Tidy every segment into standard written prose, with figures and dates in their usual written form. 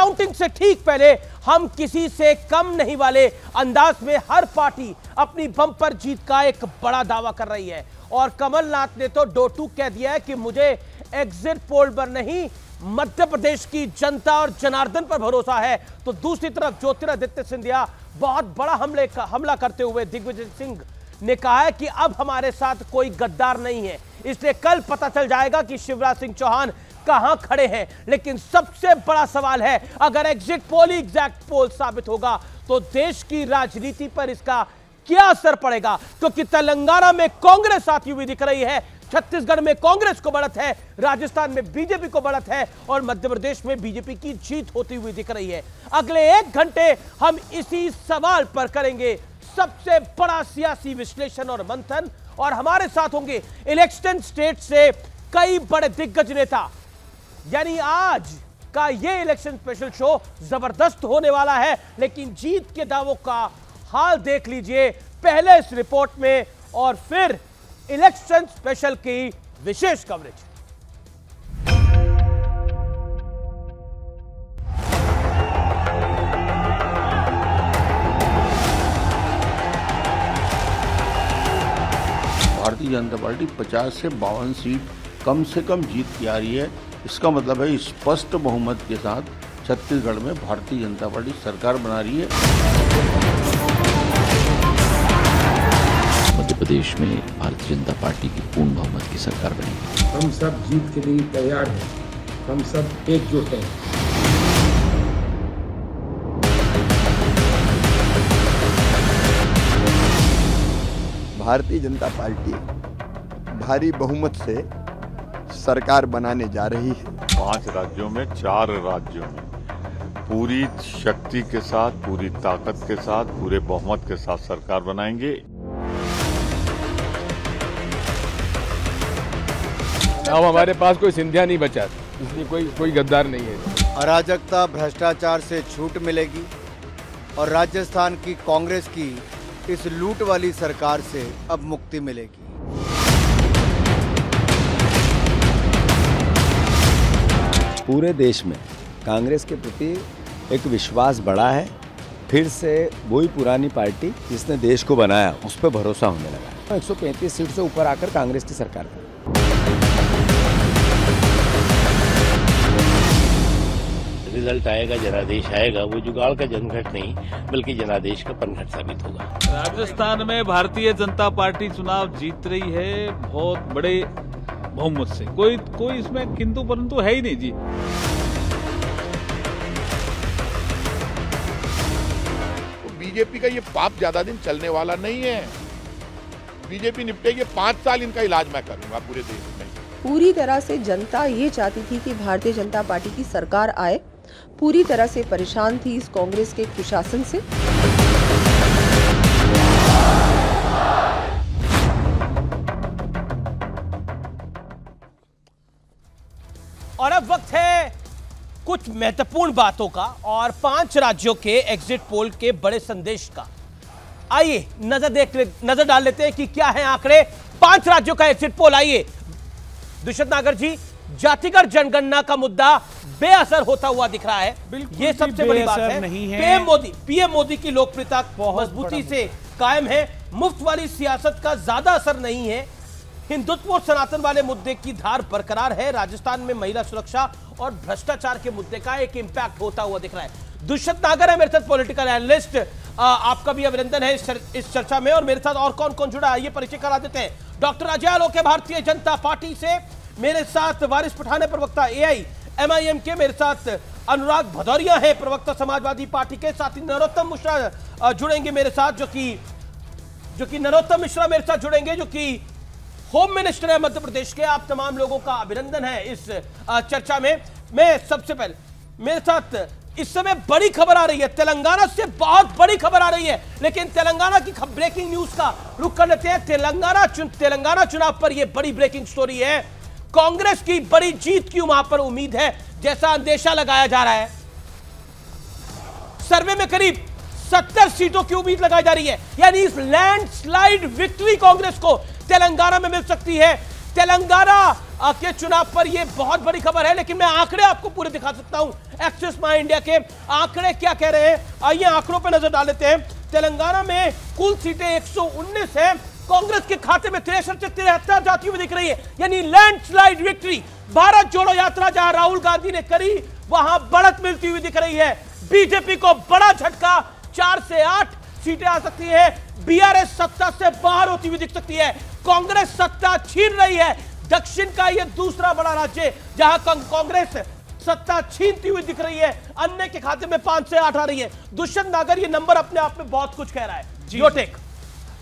Counting से ठीक पहले हम किसी से कम नहीं वाले अंदाज में हर पार्टी अपनी बम्पर जीत का एक बड़ा दावा कर रही है। और कमलनाथ ने तो डोटू कह दिया है कि मुझे एग्जिट पोल पर नहीं, मध्य प्रदेश की जनता और जनार्दन पर भरोसा है। तो दूसरी तरफ ज्योतिरादित्य सिंधिया बहुत बड़ा हमला करते हुए दिग्विजय सिंह ने कहा है कि अब हमारे साथ कोई गद्दार नहीं है, इसलिए कल पता चल जाएगा कि शिवराज सिंह चौहान कहां खड़े हैं। लेकिन सबसे बड़ा सवाल है, अगर एग्जिट पोल ही एग्जैक्ट पोल साबित होगा तो देश की राजनीति पर इसका क्या असर पड़ेगा, क्योंकि तेलंगाना में कांग्रेस आती हुई दिख रही है, छत्तीसगढ़ में कांग्रेस को बढ़त है, राजस्थान में बीजेपी को बढ़त है और मध्य प्रदेश में बीजेपी की जीत होती हुई दिख रही है। अगले 1 घंटे हम इसी सवाल पर करेंगे सबसे बड़ा सियासी विश्लेषण और मंथन, और हमारे साथ होंगे इलेक्शन स्टेट से कई बड़े दिग्गज नेता। यानी आज का ये इलेक्शन स्पेशल शो जबरदस्त होने वाला है, लेकिन जीत के दावों का हाल देख लीजिए पहले इस रिपोर्ट में और फिर इलेक्शन स्पेशल की विशेष कवरेज। भारतीय जनता पार्टी 50 से 52 सीट कम से कम जीत की आ रही है। इसका मतलब है स्पष्ट बहुमत के साथ छत्तीसगढ़ में भारतीय जनता पार्टी सरकार बना रही है। मध्य प्रदेश में भारतीय जनता पार्टी की पूर्ण बहुमत की सरकार बनेगी। हम सब जीत के लिए तैयार हैं, हम सब एकजुट हैं। भारतीय जनता पार्टी भारी बहुमत से सरकार बनाने जा रही है। 5 राज्यों में 4 राज्यों में पूरी शक्ति के साथ, पूरी ताकत के साथ, पूरे बहुमत के साथ सरकार बनाएंगे। अब हमारे पास कोई सिंधिया नहीं बचा, इसलिए कोई गद्दार नहीं है। अराजकता, भ्रष्टाचार से छूट मिलेगी और राजस्थान की कांग्रेस की इस लूट वाली सरकार से अब मुक्ति मिलेगी। पूरे देश में कांग्रेस के प्रति एक विश्वास बढ़ा है। फिर से वही पुरानी पार्टी जिसने देश को बनाया उस पर भरोसा होने लगा। 135 सीट से ऊपर आकर कांग्रेस की सरकार है। रिजल्ट आएगा, जनादेश आएगा, वो जुगाड़ का जनघट नहीं बल्कि जनादेश का पनघट साबित होगा। राजस्थान में भारतीय जनता पार्टी चुनाव जीत रही है बहुत बड़े बहुमत से, कोई इसमें किंतु परंतु है ही नहीं जी। बीजेपी का ये पाप ज्यादा दिन चलने वाला नहीं है। बीजेपी निपटेगी, 5 साल इनका इलाज मैं करूंगा पूरे देश में। पूरी तरह से जनता ये चाहती थी कि भारतीय जनता पार्टी की सरकार आए, पूरी तरह से परेशान थी इस कांग्रेस के कुशासन से। और अब वक्त है कुछ महत्वपूर्ण बातों का और 5 राज्यों के एग्जिट पोल के बड़े संदेश का। आइए नजर डाल लेते हैं कि क्या है आंकड़े 5 राज्यों का एग्जिट पोल। आइए दुष्यंत नागर जी, जातिगत जनगणना का मुद्दा बेअसर होता हुआ दिख रहा है, ये सबसे बड़ी बात है। पीएम मोदी की लोकप्रियता मजबूती से कायम है, मुफ्त वाली सियासत का ज्यादा असर नहीं है, हिंदुत्व और सनातन वाले मुद्दे की धार बरकरार है, राजस्थान में महिला सुरक्षा और भ्रष्टाचार के मुद्दे का एक इंपैक्ट होता हुआ दिख रहा है। दुष्यंत नागर है मेरे साथ, पॉलिटिकल एनालिस्ट, आपका भी अभिनंदन है इस चर्चा में। और मेरे साथ और कौन कौन जुड़ा है ये परिचय करा देते हैं। डॉक्टर अजय आलोक है भारतीय जनता पार्टी से, मेरे साथ वारिस पठान है प्रवक्ता AIMIM के, मेरे साथ अनुराग भदौरिया है प्रवक्ता समाजवादी पार्टी के, साथ ही नरोत्तम मिश्रा जुड़ेंगे मेरे साथ, जो कि नरोत्तम मिश्रा मेरे साथ जुड़ेंगे जो कि होम मिनिस्टर है मध्य प्रदेश के। आप तमाम लोगों का अभिनंदन है इस चर्चा में। मैं सबसे पहले मेरे साथ इस समय बड़ी खबर आ रही है, तेलंगाना से बहुत बड़ी खबर आ रही है, लेकिन तेलंगाना की ब्रेकिंग न्यूज का रुख कर लेते हैं। तेलंगाना चुनाव पर यह बड़ी ब्रेकिंग स्टोरी है। कांग्रेस की बड़ी जीत की वहां पर उम्मीद है, जैसा अंदेशा लगाया जा रहा है। सर्वे में करीब 70 सीटों की उम्मीद लगाई जा रही है, यानी इस लैंडस्लाइड विक्ट्री कांग्रेस को तेलंगाना में मिल सकती है। तेलंगाना के चुनाव पर यह बहुत बड़ी खबर है, लेकिन मैं आंकड़े आपको पूरे दिखा सकता हूं। एक्सिस माई इंडिया के आंकड़े क्या कह रहे हैं, आइए आंकड़ों पर नजर डाल लेते हैं। तेलंगाना में कुल सीटें 119 है, कांग्रेस के खाते में 63 से 73 जाती हुई दिख रही है, यानी लैंडस्लाइड विक्ट्री। भारत जोड़ो यात्रा जहां राहुल गांधी ने करी, वहां बढ़त मिलती हुई दिख रही है। बीजेपी को बड़ा झटका, 4 से 8 सीटें आ सकती है। बीआरएस सत्ता से बाहर होती हुई दिख सकती है, कांग्रेस सत्ता छीन रही है। दक्षिण का यह दूसरा बड़ा राज्य जहां कांग्रेस सत्ता छीनती हुई दिख रही है, अन्य के खाते में 5 से 8 आ रही है। दुष्यंत नागर, ये नंबर अपने आप में बहुत कुछ कह रहा है। Your take.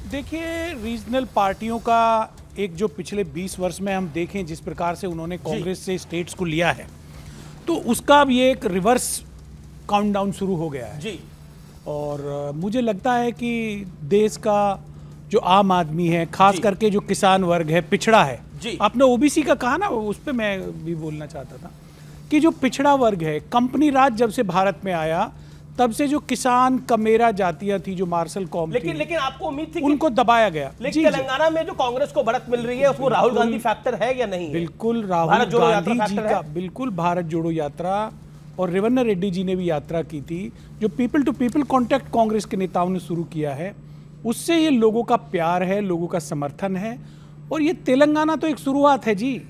देखिए, रीजनल पार्टियों का एक जो पिछले 20 वर्ष में हम देखें जिस प्रकार से उन्होंने कांग्रेस से स्टेट्स को लिया है, तो उसका अब ये एक रिवर्स काउंटडाउन शुरू हो गया है जी। और मुझे लगता है कि देश का जो आम आदमी है, खास करके जो किसान वर्ग है, पिछड़ा है जी। आपने ओबीसी का कहा ना, उस पर मैं भी बोलना चाहता था कि जो पिछड़ा वर्ग है, कंपनी राज जब से भारत में आया तब से जो किसान कमेरा जातियां थी, जो मार्शल कौम थी, लेकिन आपको उम्मीद थी उनको दबाया गया। लेकिन तेलंगाना में जो कांग्रेस को बढ़त मिल रही है, उसको राहुल गांधी फैक्टर है या नहीं? बिल्कुल राहुल गांधी जी का, बिल्कुल भारत जोड़ो यात्रा, और रेवन्ना रेड्डी जी ने भी यात्रा की थी, जो people to people contact Congress के नेताओं ने शुरू किया है, उससे ये लोगों का प्यार है, लोगों का समर्थन है। और ये तेलंगाना तो एक शुरुआत है जी,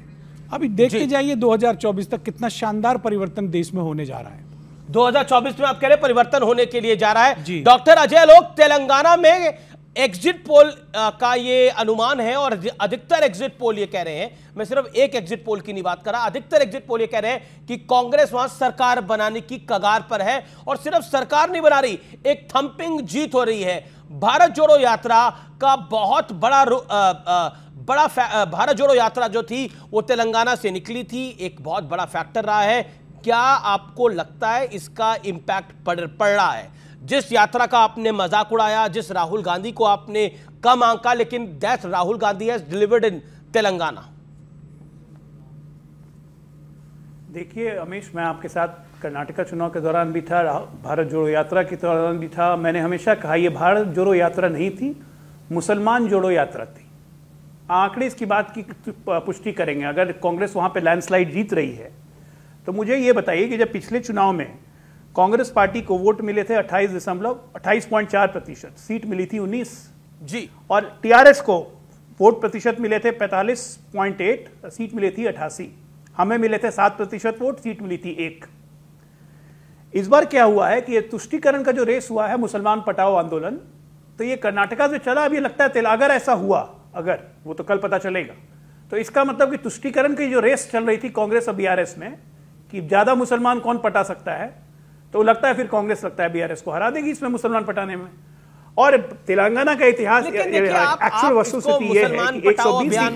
अभी देखते जाइए 2024 तक कितना शानदार परिवर्तन देश में होने जा रहा है। 2024 में आप कह रहे हैं परिवर्तन होने के लिए जा रहा है। डॉक्टर अजय आलोक, तेलंगाना में एग्जिट पोल का ये अनुमान है और अधिकतर एग्जिट पोल ये कह रहे हैं, मैं सिर्फ एक एग्जिट पोल की नहीं बात कर रहा, अधिकतर एग्जिट पोल ये कह रहे हैं कि कांग्रेस वहां सरकार बनाने की कगार पर है, और सिर्फ सरकार नहीं बना रही, एक थंपिंग जीत हो रही है। भारत जोड़ो यात्रा का बहुत बड़ा भारत जोड़ो यात्रा जो थी वो तेलंगाना से निकली थी, एक बहुत बड़ा फैक्टर रहा है। क्या आपको लगता है इसका इंपैक्ट पड़ रहा है? जिस यात्रा का आपने मजाक उड़ाया, जिस राहुल गांधी को आपने कम आंका, लेकिन that Rahul Gandhi has delivered इन तेलंगाना। देखिए अमीश, मैं आपके साथ कर्नाटका चुनाव के दौरान भी था, भारत जोड़ो यात्रा के दौरान भी था। मैंने हमेशा कहा यह भारत जोड़ो यात्रा नहीं थी, मुसलमान जोड़ो यात्रा थी। आंकड़े इसकी बात की पुष्टि करेंगे। अगर कांग्रेस वहां पे लैंडस्लाइड जीत रही है तो मुझे ये बताइए कि जब पिछले चुनाव में कांग्रेस पार्टी को वोट मिले थे 28.4%, सीट मिली थी 19 जी, और टीआरएस को वोट प्रतिशत मिले थे 45.8, सीट मिली थी 88। हमें मिले थे 7% वोट, सीट मिली थी 1। इस बार क्या हुआ है कि ये तुष्टीकरण का जो रेस हुआ है, मुसलमान पटाओ आंदोलन, तो ये कर्नाटका से चला, अभी लगता है अगर ऐसा हुआ, अगर वो तो कल पता चलेगा, तो इसका मतलब कि तुष्टीकरण की जो रेस चल रही थी कांग्रेस और बीआरएस में कि ज्यादा मुसलमान कौन पटा सकता है, तो लगता है फिर कांग्रेस लगता है बीआरएस को हरा देगी इसमें मुसलमान पटाने में। और तेलंगाना का इतिहास एक्चुअल वस्तुस्थिति ये है कि 120 सीट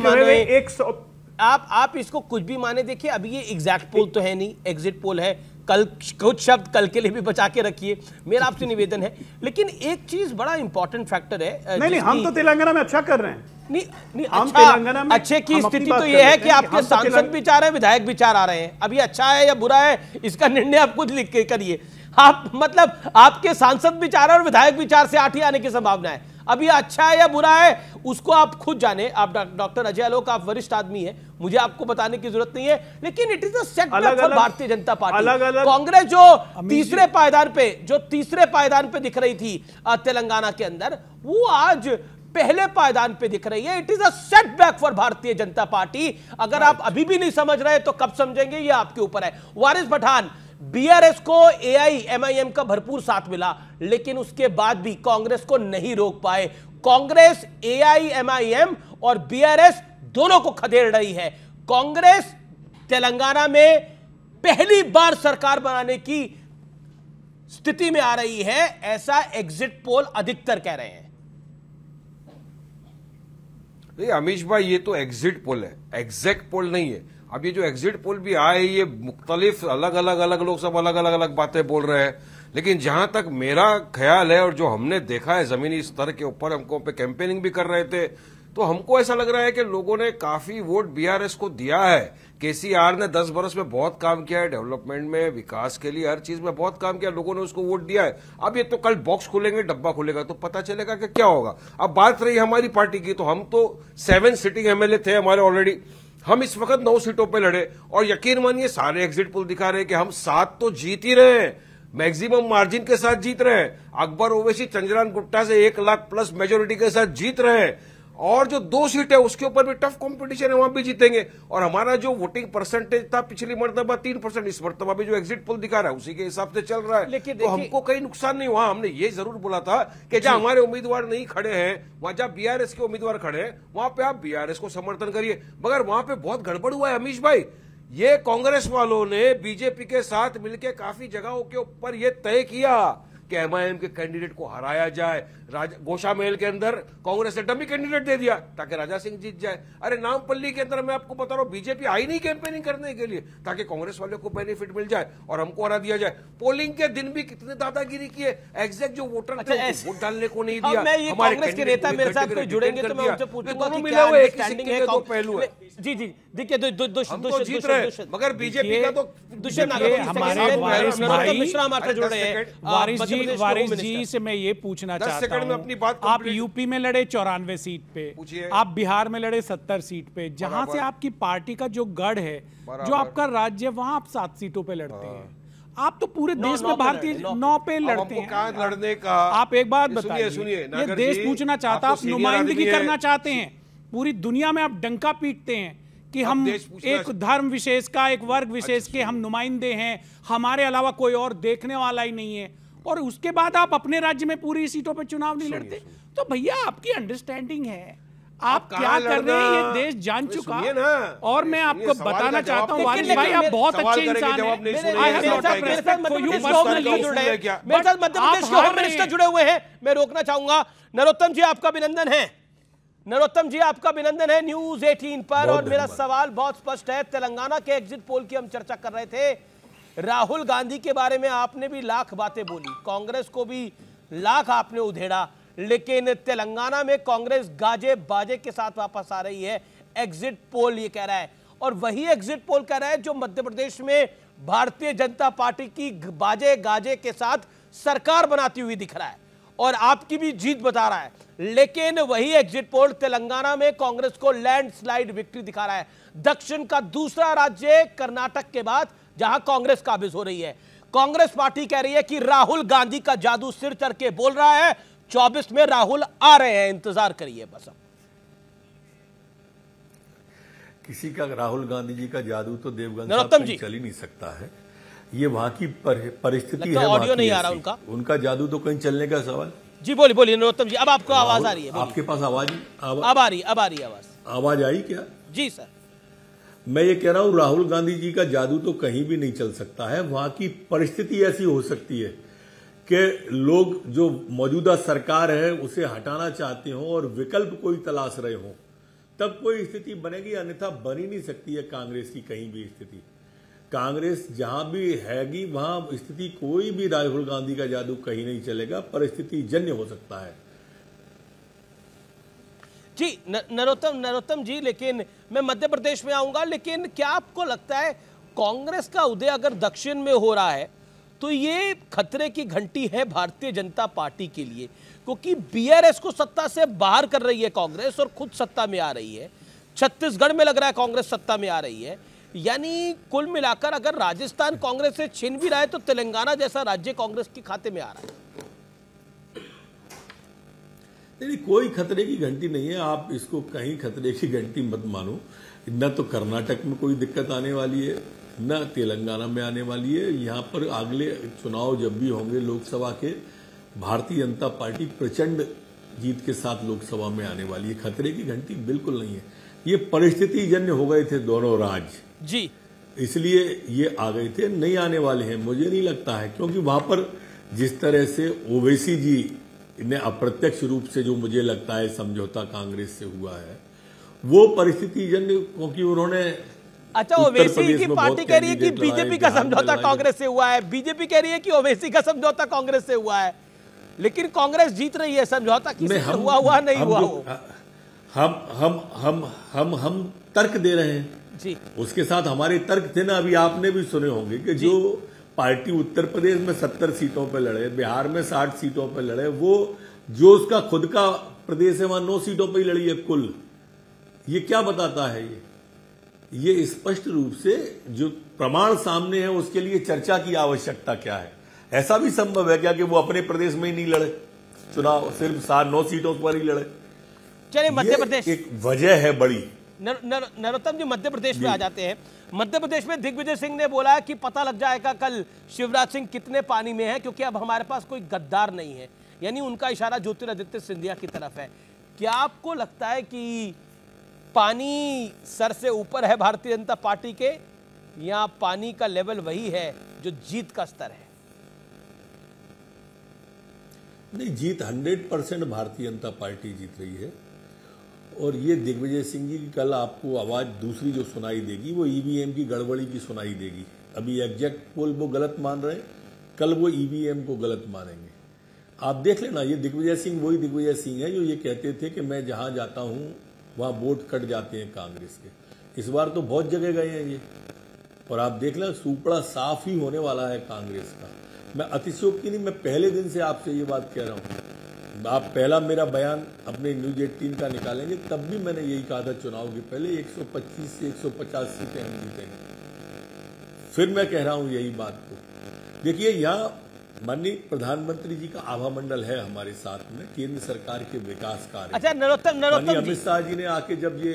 आप इसको कुछ भी माने, देखिए अभी ये एग्जैक्ट पोल तो है नहीं, एग्जिट पोल है, कल कुछ शब्द कल के लिए भी बचा के रखिए, मेरा आपसे निवेदन है। लेकिन एक चीज बड़ा इंपॉर्टेंट फैक्टर है, नहीं हम तो तेलंगाना में अच्छा कर रहे हैं। नहीं अच्छा, अच्छे की स्थिति तो ये है कि आपके सांसद भी चाह रहे हैं, विधायक भी चाह रहे हैं। अभी अच्छा है या बुरा है इसका निर्णय आप खुद लिख के करिए। आप मतलब आपके सांसद भी चाह रहे हैं और विधायक भी 4 से 8 ही आने की संभावना है। अभी अच्छा है या बुरा है उसको आप खुद जाने। आप डॉक्टर अजय आलोक, आप वरिष्ठ आदमी हैं, मुझे आपको बताने की जरूरत नहीं है, लेकिन it is a setback for Bharatiya Janata party. Congress जो तीसरे पायदान पे दिख रही थी तेलंगाना के अंदर, वो आज पहले पायदान पे दिख रही है। It is a setback for Bharatiya Janata party. अगर आप अभी भी नहीं समझ रहे तो कब समझेंगे, ये आपके ऊपर है। वारिस पठान, बीआरएस को एआईएमआईएम का भरपूर साथ मिला, लेकिन उसके बाद भी कांग्रेस को नहीं रोक पाए। कांग्रेस, एआईएमआईएम और बीआरएस दोनों को खदेड़ रही है। कांग्रेस तेलंगाना में पहली बार सरकार बनाने की स्थिति में आ रही है, ऐसा एग्जिट पोल अधिकतर कह रहे हैं। अमीश भाई, ये तो एग्जिट पोल है, एग्जैक्ट पोल नहीं है। अब ये जो एग्जिट पोल भी आए, ये मुख्तलिफ अलग अलग लोग सब अलग बातें बोल रहे हैं, लेकिन जहां तक मेरा ख्याल है और जो हमने देखा है जमीनी स्तर के ऊपर, हमको पे कैंपेनिंग भी कर रहे थे, तो हमको ऐसा लग रहा है कि लोगों ने काफी वोट बीआरएस को दिया है। केसीआर ने 10 बरस में बहुत काम किया है, डेवलपमेंट में, विकास के लिए, हर चीज में बहुत काम किया, लोगों ने उसको वोट दिया है। अब ये तो कल बॉक्स खुलेंगे, डब्बा खुलेगा तो पता चलेगा कि क्या होगा। अब बात रही हमारी पार्टी की, तो हम तो 7 सिटिंग एमएलए थे हमारे ऑलरेडी, हम इस वक्त 9 सीटों पे लड़े और यकीन मानिए सारे एग्जिट पोल दिखा रहे हैं कि हम 7 तो जीत ही रहे हैं, मैक्सिमम मार्जिन के साथ जीत रहे हैं। अकबर ओवैसी चंद्रयान गुट्टा से 1 लाख प्लस मेजोरिटी के साथ जीत रहे हैं और जो 2 सीट है उसके ऊपर भी टफ कंपटीशन है, वहां भी जीतेंगे। और हमारा जो वोटिंग परसेंटेज था पिछली मर्तबा 3%, इस मर्तबा भी जो एग्जिट पोल दिखा रहा है उसी के हिसाब से चल रहा है। तो हमको कहीं नुकसान नहीं हुआ। हमने ये जरूर बोला था कि जहां हमारे उम्मीदवार नहीं खड़े हैं, वहां जहां बीआरएस के उम्मीदवार खड़े हैं, वहां पे आप बीआरएस को समर्थन करिए। मगर वहां पे बहुत गड़बड़ हुआ है अमीश भाई। ये कांग्रेस वालों ने बीजेपी के साथ मिलकर काफी जगहों के ऊपर ये तय किया कि एमआईएम के कैंडिडेट को हराया जाए। गोशा महल के अंदर कांग्रेस ने डमी कैंडिडेट दे दिया ताकि राजा सिंह जीत जाए। अरे नामपल्ली के अंदर मैं आपको बता रहा हूं बीजेपी आई नहीं कैंपेनिंग करने के लिए ताकि कांग्रेस वाले को बेनिफिट मिल जाए और हमको हरा दिया जाए। पोलिंग के दिन भी कितने दादागिरी किए, एग्जैक्ट जो वोटर थे वोट डालने को नहीं दिया। कांग्रेस के नेता मेरे साथ कोई जुड़ेंगे तो मैं उनसे पूछूंगा कि क्या अंडरस्टैंडिंग है। दो पहलू है। जी जी देखिए जीत रहे मगर बीजेपी का तो वारिस जी से मैं ये पूछना चाहता हूँ, आप यूपी में लड़े 94 सीट पे, आप बिहार में लड़े 70 सीट पे, जहां से आपकी पार्टी का जो गढ़ है, जो आपका राज्य, वहां आप 7 सीटों पे लड़ते हैं। आप तो पूरे देश में भारतीय 9 पे लड़ते हैं। लड़ने का आप एक बात बताइए, ये देश पूछना चाहता, आप नुमाइंदगी करना चाहते हैं, पूरी दुनिया में आप डंका पीटते हैं कि हम एक धर्म विशेष का, एक वर्ग विशेष के हम नुमाइंदे हैं, हमारे अलावा कोई और देखने वाला ही नहीं है, और उसके बाद आप अपने राज्य में पूरी सीटों पे चुनाव नहीं लड़ते। तो भैया आपकी अंडरस्टैंडिंग है, आप क्या कर रहे हैं ये देश जान चुका। और मैं आपको बताना चाहता हूँ वारिस भाई, आप बहुत अच्छे इंसान हैं, मेरे साथ मध्य प्रदेश के होम मिनिस्टर जुड़े हुए हैं, मैं रोकना चाहूंगा। नरोत्तम जी आपका अभिनंदन है, नरोत्तम जी आपका अभिनंदन है न्यूज 18 पर। और मेरा सवाल बहुत स्पष्ट है, तेलंगाना के एग्जिट पोल की हम चर्चा कर रहे थे, राहुल गांधी के बारे में आपने भी लाख बातें बोली, कांग्रेस को भी लाख आपने उधेड़ा, लेकिन तेलंगाना में कांग्रेस गाजे बाजे के साथ वापस आ रही है, एग्जिट पोल ये कह रहा है। और वही एग्जिट पोल कह रहा है जो मध्य प्रदेश में भारतीय जनता पार्टी की बाजे गाजे के साथ सरकार बनाती हुई दिख रहा है और आपकी भी जीत बता रहा है। लेकिन वही एग्जिट पोल तेलंगाना में कांग्रेस को लैंडस्लाइड विक्ट्री दिखा रहा है, दक्षिण का दूसरा राज्य कर्नाटक के बाद जहां कांग्रेस काबिज हो रही है। कांग्रेस पार्टी कह रही है कि राहुल गांधी का जादू सिर चढ़ के बोल रहा है, 24 में राहुल आ रहे हैं, इंतजार करिए बस। अब किसी का राहुल गांधी जी का जादू तो देवगन नरोत्तम जी चल ही नहीं सकता है, ये वहां की परिस्थिति है, ऑडियो नहीं आ रहा उनका जादू तो कहीं चलने का सवाल। जी बोलिए बोलिए नरोत्तम जी, अब आपको आवाज आ रही है, आपके पास आवाज अब आ रही है आवाज आई क्या? जी सर, मैं ये कह रहा हूं राहुल गांधी जी का जादू तो कहीं भी नहीं चल सकता है, वहां की परिस्थिति ऐसी हो सकती है कि लोग जो मौजूदा सरकार है उसे हटाना चाहते हो और विकल्प कोई तलाश रहे हो, तब कोई स्थिति बनेगी, अन्यथा बन ही नहीं सकती है कांग्रेस की कहीं भी स्थिति। कांग्रेस जहां भी हैगी वहां स्थिति कोई भी राहुल गांधी का जादू कहीं नहीं चलेगा, परिस्थिति जन्य हो सकता है। जी नरोत्तम जी, लेकिन मैं मध्य प्रदेश में आऊंगा, लेकिन क्या आपको लगता है कांग्रेस का उदय अगर दक्षिण में हो रहा है तो ये खतरे की घंटी है भारतीय जनता पार्टी के लिए, क्योंकि बीआरएस को सत्ता से बाहर कर रही है कांग्रेस और खुद सत्ता में आ रही है। छत्तीसगढ़ में लग रहा है कांग्रेस सत्ता में आ रही है, यानी कुल मिलाकर अगर राजस्थान कांग्रेस से छीन भी रहा है तो तेलंगाना जैसा राज्य कांग्रेस के खाते में आ रहा है। नहीं, कोई खतरे की घंटी नहीं है, आप इसको कहीं खतरे की घंटी मत मानो। न तो कर्नाटक में कोई दिक्कत आने वाली है, न तेलंगाना में आने वाली है। यहाँ पर अगले चुनाव जब भी होंगे लोकसभा के, भारतीय जनता पार्टी प्रचंड जीत के साथ लोकसभा में आने वाली है, खतरे की घंटी बिल्कुल नहीं है। ये परिस्थिति जन्य हो गए थे दोनों राज्य जी, इसलिए ये आ गए थे, नहीं आने वाले हैं मुझे नहीं लगता है, क्योंकि वहां पर जिस तरह से ओवैसी जी ने अप्रत्यक्ष रूप से जो मुझे लगता है समझौता कांग्रेस से हुआ है वो परिस्थिति जन्य, क्योंकि उन्होंने अच्छा ओवैसी की पार्टी कह रही है कि बीजेपी का समझौता कांग्रेस से हुआ है, बीजेपी कह रही है कि ओवैसी का समझौता कांग्रेस से हुआ है, लेकिन कांग्रेस जीत रही है, समझौता किसी से हुआ नहीं हुआ हो। हम तर्क दे रहे हैं जी। उसके साथ हमारे तर्क थे ना, अभी आपने भी सुने होंगे कि जो पार्टी उत्तर प्रदेश में 70 सीटों पर लड़े, बिहार में 60 सीटों पर लड़े, वो जो उसका खुद का प्रदेश है वहां 9 सीटों पर ही लड़ी है कुल। ये क्या बताता है? ये स्पष्ट रूप से जो प्रमाण सामने है उसके लिए चर्चा की आवश्यकता क्या है? ऐसा भी संभव है क्या कि वो अपने प्रदेश में ही नहीं लड़े चुनाव, सिर्फ 9 सीटों पर ही लड़े? चलिए मध्य प्रदेश एक वजह है बड़ी। नरोत्तम जी मध्य प्रदेश में आ जाते हैं। मध्य प्रदेश में दिग्विजय सिंह ने बोला है कि पता लग जाएगा कल शिवराज सिंह कितने पानी में है, क्योंकि अब हमारे पास कोई गद्दार नहीं है। यानी उनका इशारा ज्योतिरादित्य सिंधिया की तरफ है। क्या आपको लगता है कि पानी सर से ऊपर है भारतीय जनता पार्टी के, या पानी का लेवल वही है जो जीत का स्तर है? नहीं, जीत 100% भारतीय जनता पार्टी जीत रही है। और ये दिग्विजय सिंह जी की कल आपको आवाज दूसरी जो सुनाई देगी वो ईवीएम की गड़बड़ी की सुनाई देगी। अभी एग्जैक्ट पोल वो गलत मान रहे हैं, कल वो ईवीएम को गलत मानेंगे। आप देख लेना, ये दिग्विजय सिंह वही दिग्विजय सिंह है जो ये कहते थे कि मैं जहां जाता हूं वहां वोट कट जाते हैं कांग्रेस के। इस बार तो बहुत जगह गए हैं ये, और आप देख लें सुपड़ा साफ ही होने वाला है कांग्रेस का। मैं अतिशयोक्ति नहीं, मैं पहले दिन से आपसे ये बात कह रहा हूं। आप पहला मेरा बयान अपने न्यूज 18 का निकालेंगे, तब भी मैंने यही कहा था चुनाव के पहले 125 से 150 सीटें हम जीतेंगे। फिर मैं कह रहा हूं यही बात को। देखिए, यहाँ माननीय प्रधानमंत्री जी का आभा मंडल है हमारे साथ में, केंद्र सरकार के विकास कार्य। अच्छा नरोत्तम अमित शाह जी ने आके जब ये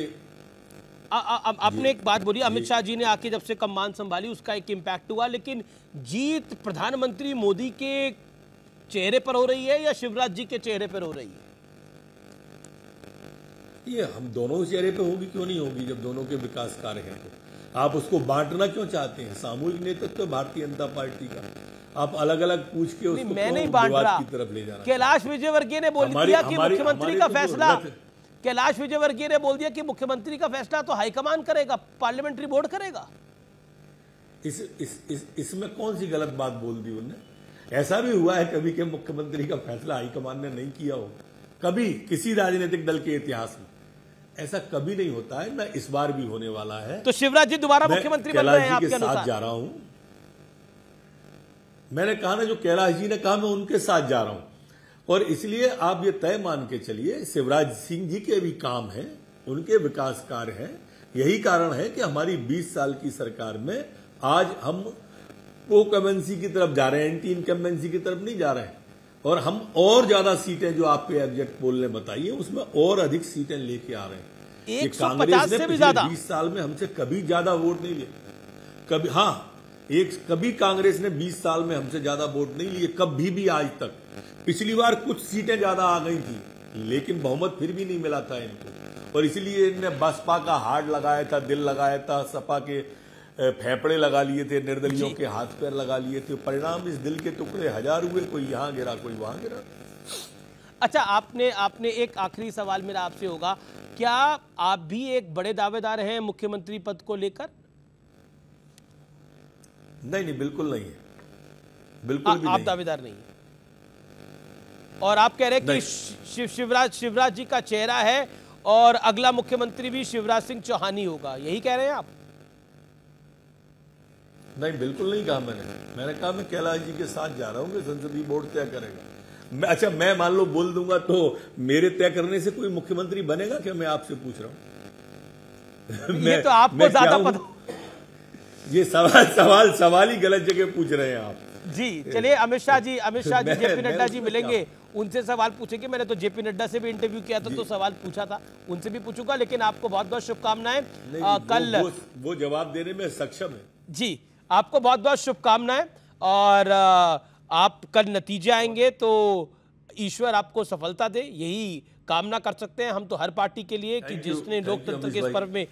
आपने एक बात बोली, अमित शाह जी ने आके जब से कमान संभाली उसका एक इम्पैक्ट हुआ, लेकिन जीत प्रधानमंत्री मोदी के चेहरे पर हो रही है या शिवराज जी के चेहरे पर हो रही है? ये हम दोनों चेहरे पे होगी, क्यों नहीं होगी? जब दोनों के विकास कार्य हैं तो आप उसको बांटना क्यों चाहते हैं? सामूहिक नेतृत्व भारतीय जनता पार्टी का, आप अलग अलग पूछ के उसको मैं नहीं बांट रहा। की तरफ ले जाना। कैलाश विजयवर्गीय ने बोल दिया कि मुख्यमंत्री का फैसला, कैलाश विजयवर्गीय ने बोल दिया कि मुख्यमंत्री का फैसला तो हाईकमान करेगा, पार्लियामेंट्री बोर्ड करेगा। इसमें कौन सी गलत बात बोल दी उन्होंने? ऐसा भी हुआ है कभी कि मुख्यमंत्री का फैसला हाईकमान ने नहीं किया हो? कभी किसी राजनीतिक दल के इतिहास में ऐसा कभी नहीं होता है, ना इस बार भी होने वाला है। तो शिवराज जी दोबारा मुख्यमंत्री बन रहे हैं आपके अनुसार? साथ जा रहा हूं, मैंने कहा ना, जो कैलाश जी ने कहा मैं उनके साथ जा रहा हूं। और इसलिए आप ये तय मान के चलिए, शिवराज सिंह जी के भी काम है, उनके विकास कार्य हैं। यही कारण है कि हमारी 20 साल की सरकार में आज हम प्रोकमेंसी की तरफ जा रहे हैं, एंटी इनकम्बेंसी की तरफ नहीं जा रहे हैं। और हम और ज्यादा सीटें जो आपके एग्जैक्ट पोल ने बताई है उसमें और अधिक सीटें लेके आ रहे हैं। 150 से भी ज्यादा 20 साल में हमसे कभी ज्यादा वोट नहीं लिए, कभी। कभी कांग्रेस ने 20 साल में हमसे ज्यादा वोट नहीं लिए, कभी भी आज तक। पिछली बार कुछ सीटें ज्यादा आ गई थी, लेकिन बहुमत फिर भी नहीं मिला था इनको, और इसलिए इनने बसपा का हार्ड लगाया था, दिल लगाया था, सपा के फेफड़े लगा लिए थे, निर्दलियों के हाथ पैर लगा लिए थे। परिणाम इस दिल के टुकड़े 1000 हुए, कोई यहां गिरा कोई वहां गिरा। अच्छा, आपने एक आखिरी सवाल मेरा आपसे होगा, क्या आप भी एक बड़े दावेदार हैं मुख्यमंत्री पद को लेकर? नहीं, बिल्कुल नहीं है, बिल्कुल भी आप दावेदार नहीं है। और आप कह रहे हैं कि शिवराज जी का चेहरा है और अगला मुख्यमंत्री भी शिवराज सिंह चौहान ही होगा, यही कह रहे हैं आप? नहीं, बिल्कुल नहीं कहा मैंने कहा मैं कैलाश जी के साथ जा रहा हूं कि संसदीय बोर्ड तय करेगा। अच्छा, मैं मान लो बोल दूंगा तो मेरे तय करने से कोई मुख्यमंत्री बनेगा क्या? मैं आपसे पूछ रहा हूं। ये तो आपको ज्यादा पता। ये सवाल ही गलत जगह पूछ रहे हैं आप जी। चलिए, अमित शाह जी जेपी नड्डा जी मिलेंगे, उनसे सवाल पूछेंगे। मैंने तो जेपी नड्डा से भी इंटरव्यू किया था तो सवाल पूछा था, उनसे भी पूछूंगा। लेकिन आपको बहुत बहुत शुभकामनाएं। कल वो जवाब देने में सक्षम है जी। आपको बहुत बहुत शुभकामनाएं, और आप कल नतीजे आएंगे तो ईश्वर आपको सफलता दे, यही कामना कर सकते हैं हम तो हर पार्टी के लिए कि जिसने लोकतंत्र के इस पर्व में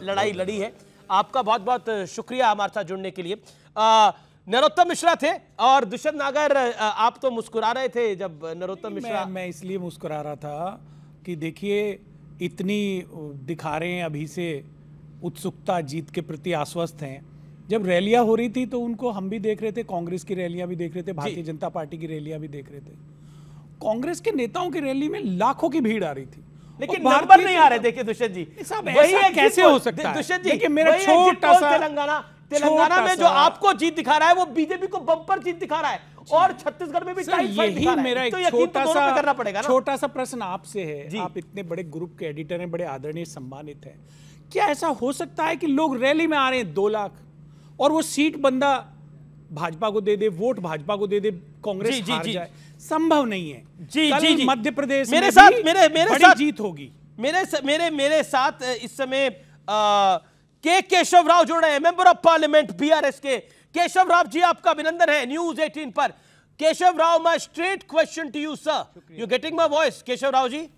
लड़ाई लड़ी है। आपका बहुत बहुत शुक्रिया हमारे साथ जुड़ने के लिए। नरोत्तम मिश्रा थे और दुष्यंत नागर, आप तो मुस्कुरा रहे थे जब नरोत्तम मिश्रा। मैं इसलिए मुस्कुरा रहा था कि देखिए, इतनी दिखा रहे हैं अभी से उत्सुकता, जीत के प्रति आश्वस्त हैं। जब रैलियां हो रही थी तो उनको हम भी देख रहे थे, कांग्रेस की रैलियां भी देख रहे थे, भारतीय जनता पार्टी की रैलियां भी देख रहे थे। कांग्रेस के नेताओं की रैली में लाखों की भीड़ आ रही थी लेकिन नंबर नहीं आ रहे। देखिए दुष्यंत जी, वही कैसे हो सकता है? दुष्यंत जी, देखिए मेरा छोटा सा तेलंगाना में जो आपको जीत दिखा रहा है वो बीजेपी को बम्पर जीत दिखा रहा है, और छत्तीसगढ़ में भी टाइट फाइट दिखा रहा है। मेरा एक छोटा सा प्रश्न आपसे है। आप इतने बड़े ग्रुप के एडिटर हैं, बड़े आदरणीय सम्मानित हैं, क्या ऐसा हो सकता है कि लोग रैली में आ रहे हैं 2 लाख और वो सीट बंदा भाजपा को दे दे, वोट भाजपा को दे दे, कांग्रेस हार जाए? संभव नहीं है। कल मध्य प्रदेश मेरे साथ जीत होगी। मेरे साथ इस समय के केशव राव जुड़ रहे हैं, मेंबर ऑफ पार्लियामेंट बीआरएस के। केशव राव जी, आपका अभिनंदन है न्यूज 18 पर। Keshav Rao, my straight question to you sir, you getting my voice? Keshav Rao ji,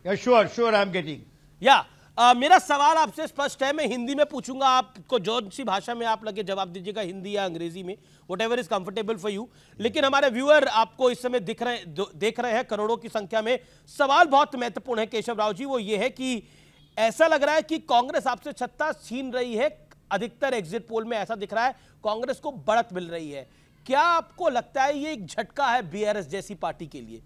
sure I am getting. मेरा सवाल आपसे स्पष्ट है, मैं हिंदी में पूछूंगा, आपको जो सी भाषा में आप लगे जवाब दीजिएगा, हिंदी या अंग्रेजी में, whatever is comfortable for you. लेकिन हमारे व्यूअर आपको इस समय देख रहे हैं करोड़ों की संख्या में। सवाल बहुत महत्वपूर्ण है केशव राव जी, वो ये है कि ऐसा लग रहा है कि कांग्रेस आपसे सत्ता छीन रही है। अधिकतर एग्जिट पोल में ऐसा दिख रहा है, कांग्रेस को बढ़त मिल रही है। क्या आपको लगता है ये एक झटका है बीआरएस जैसी पार्टी के लिए?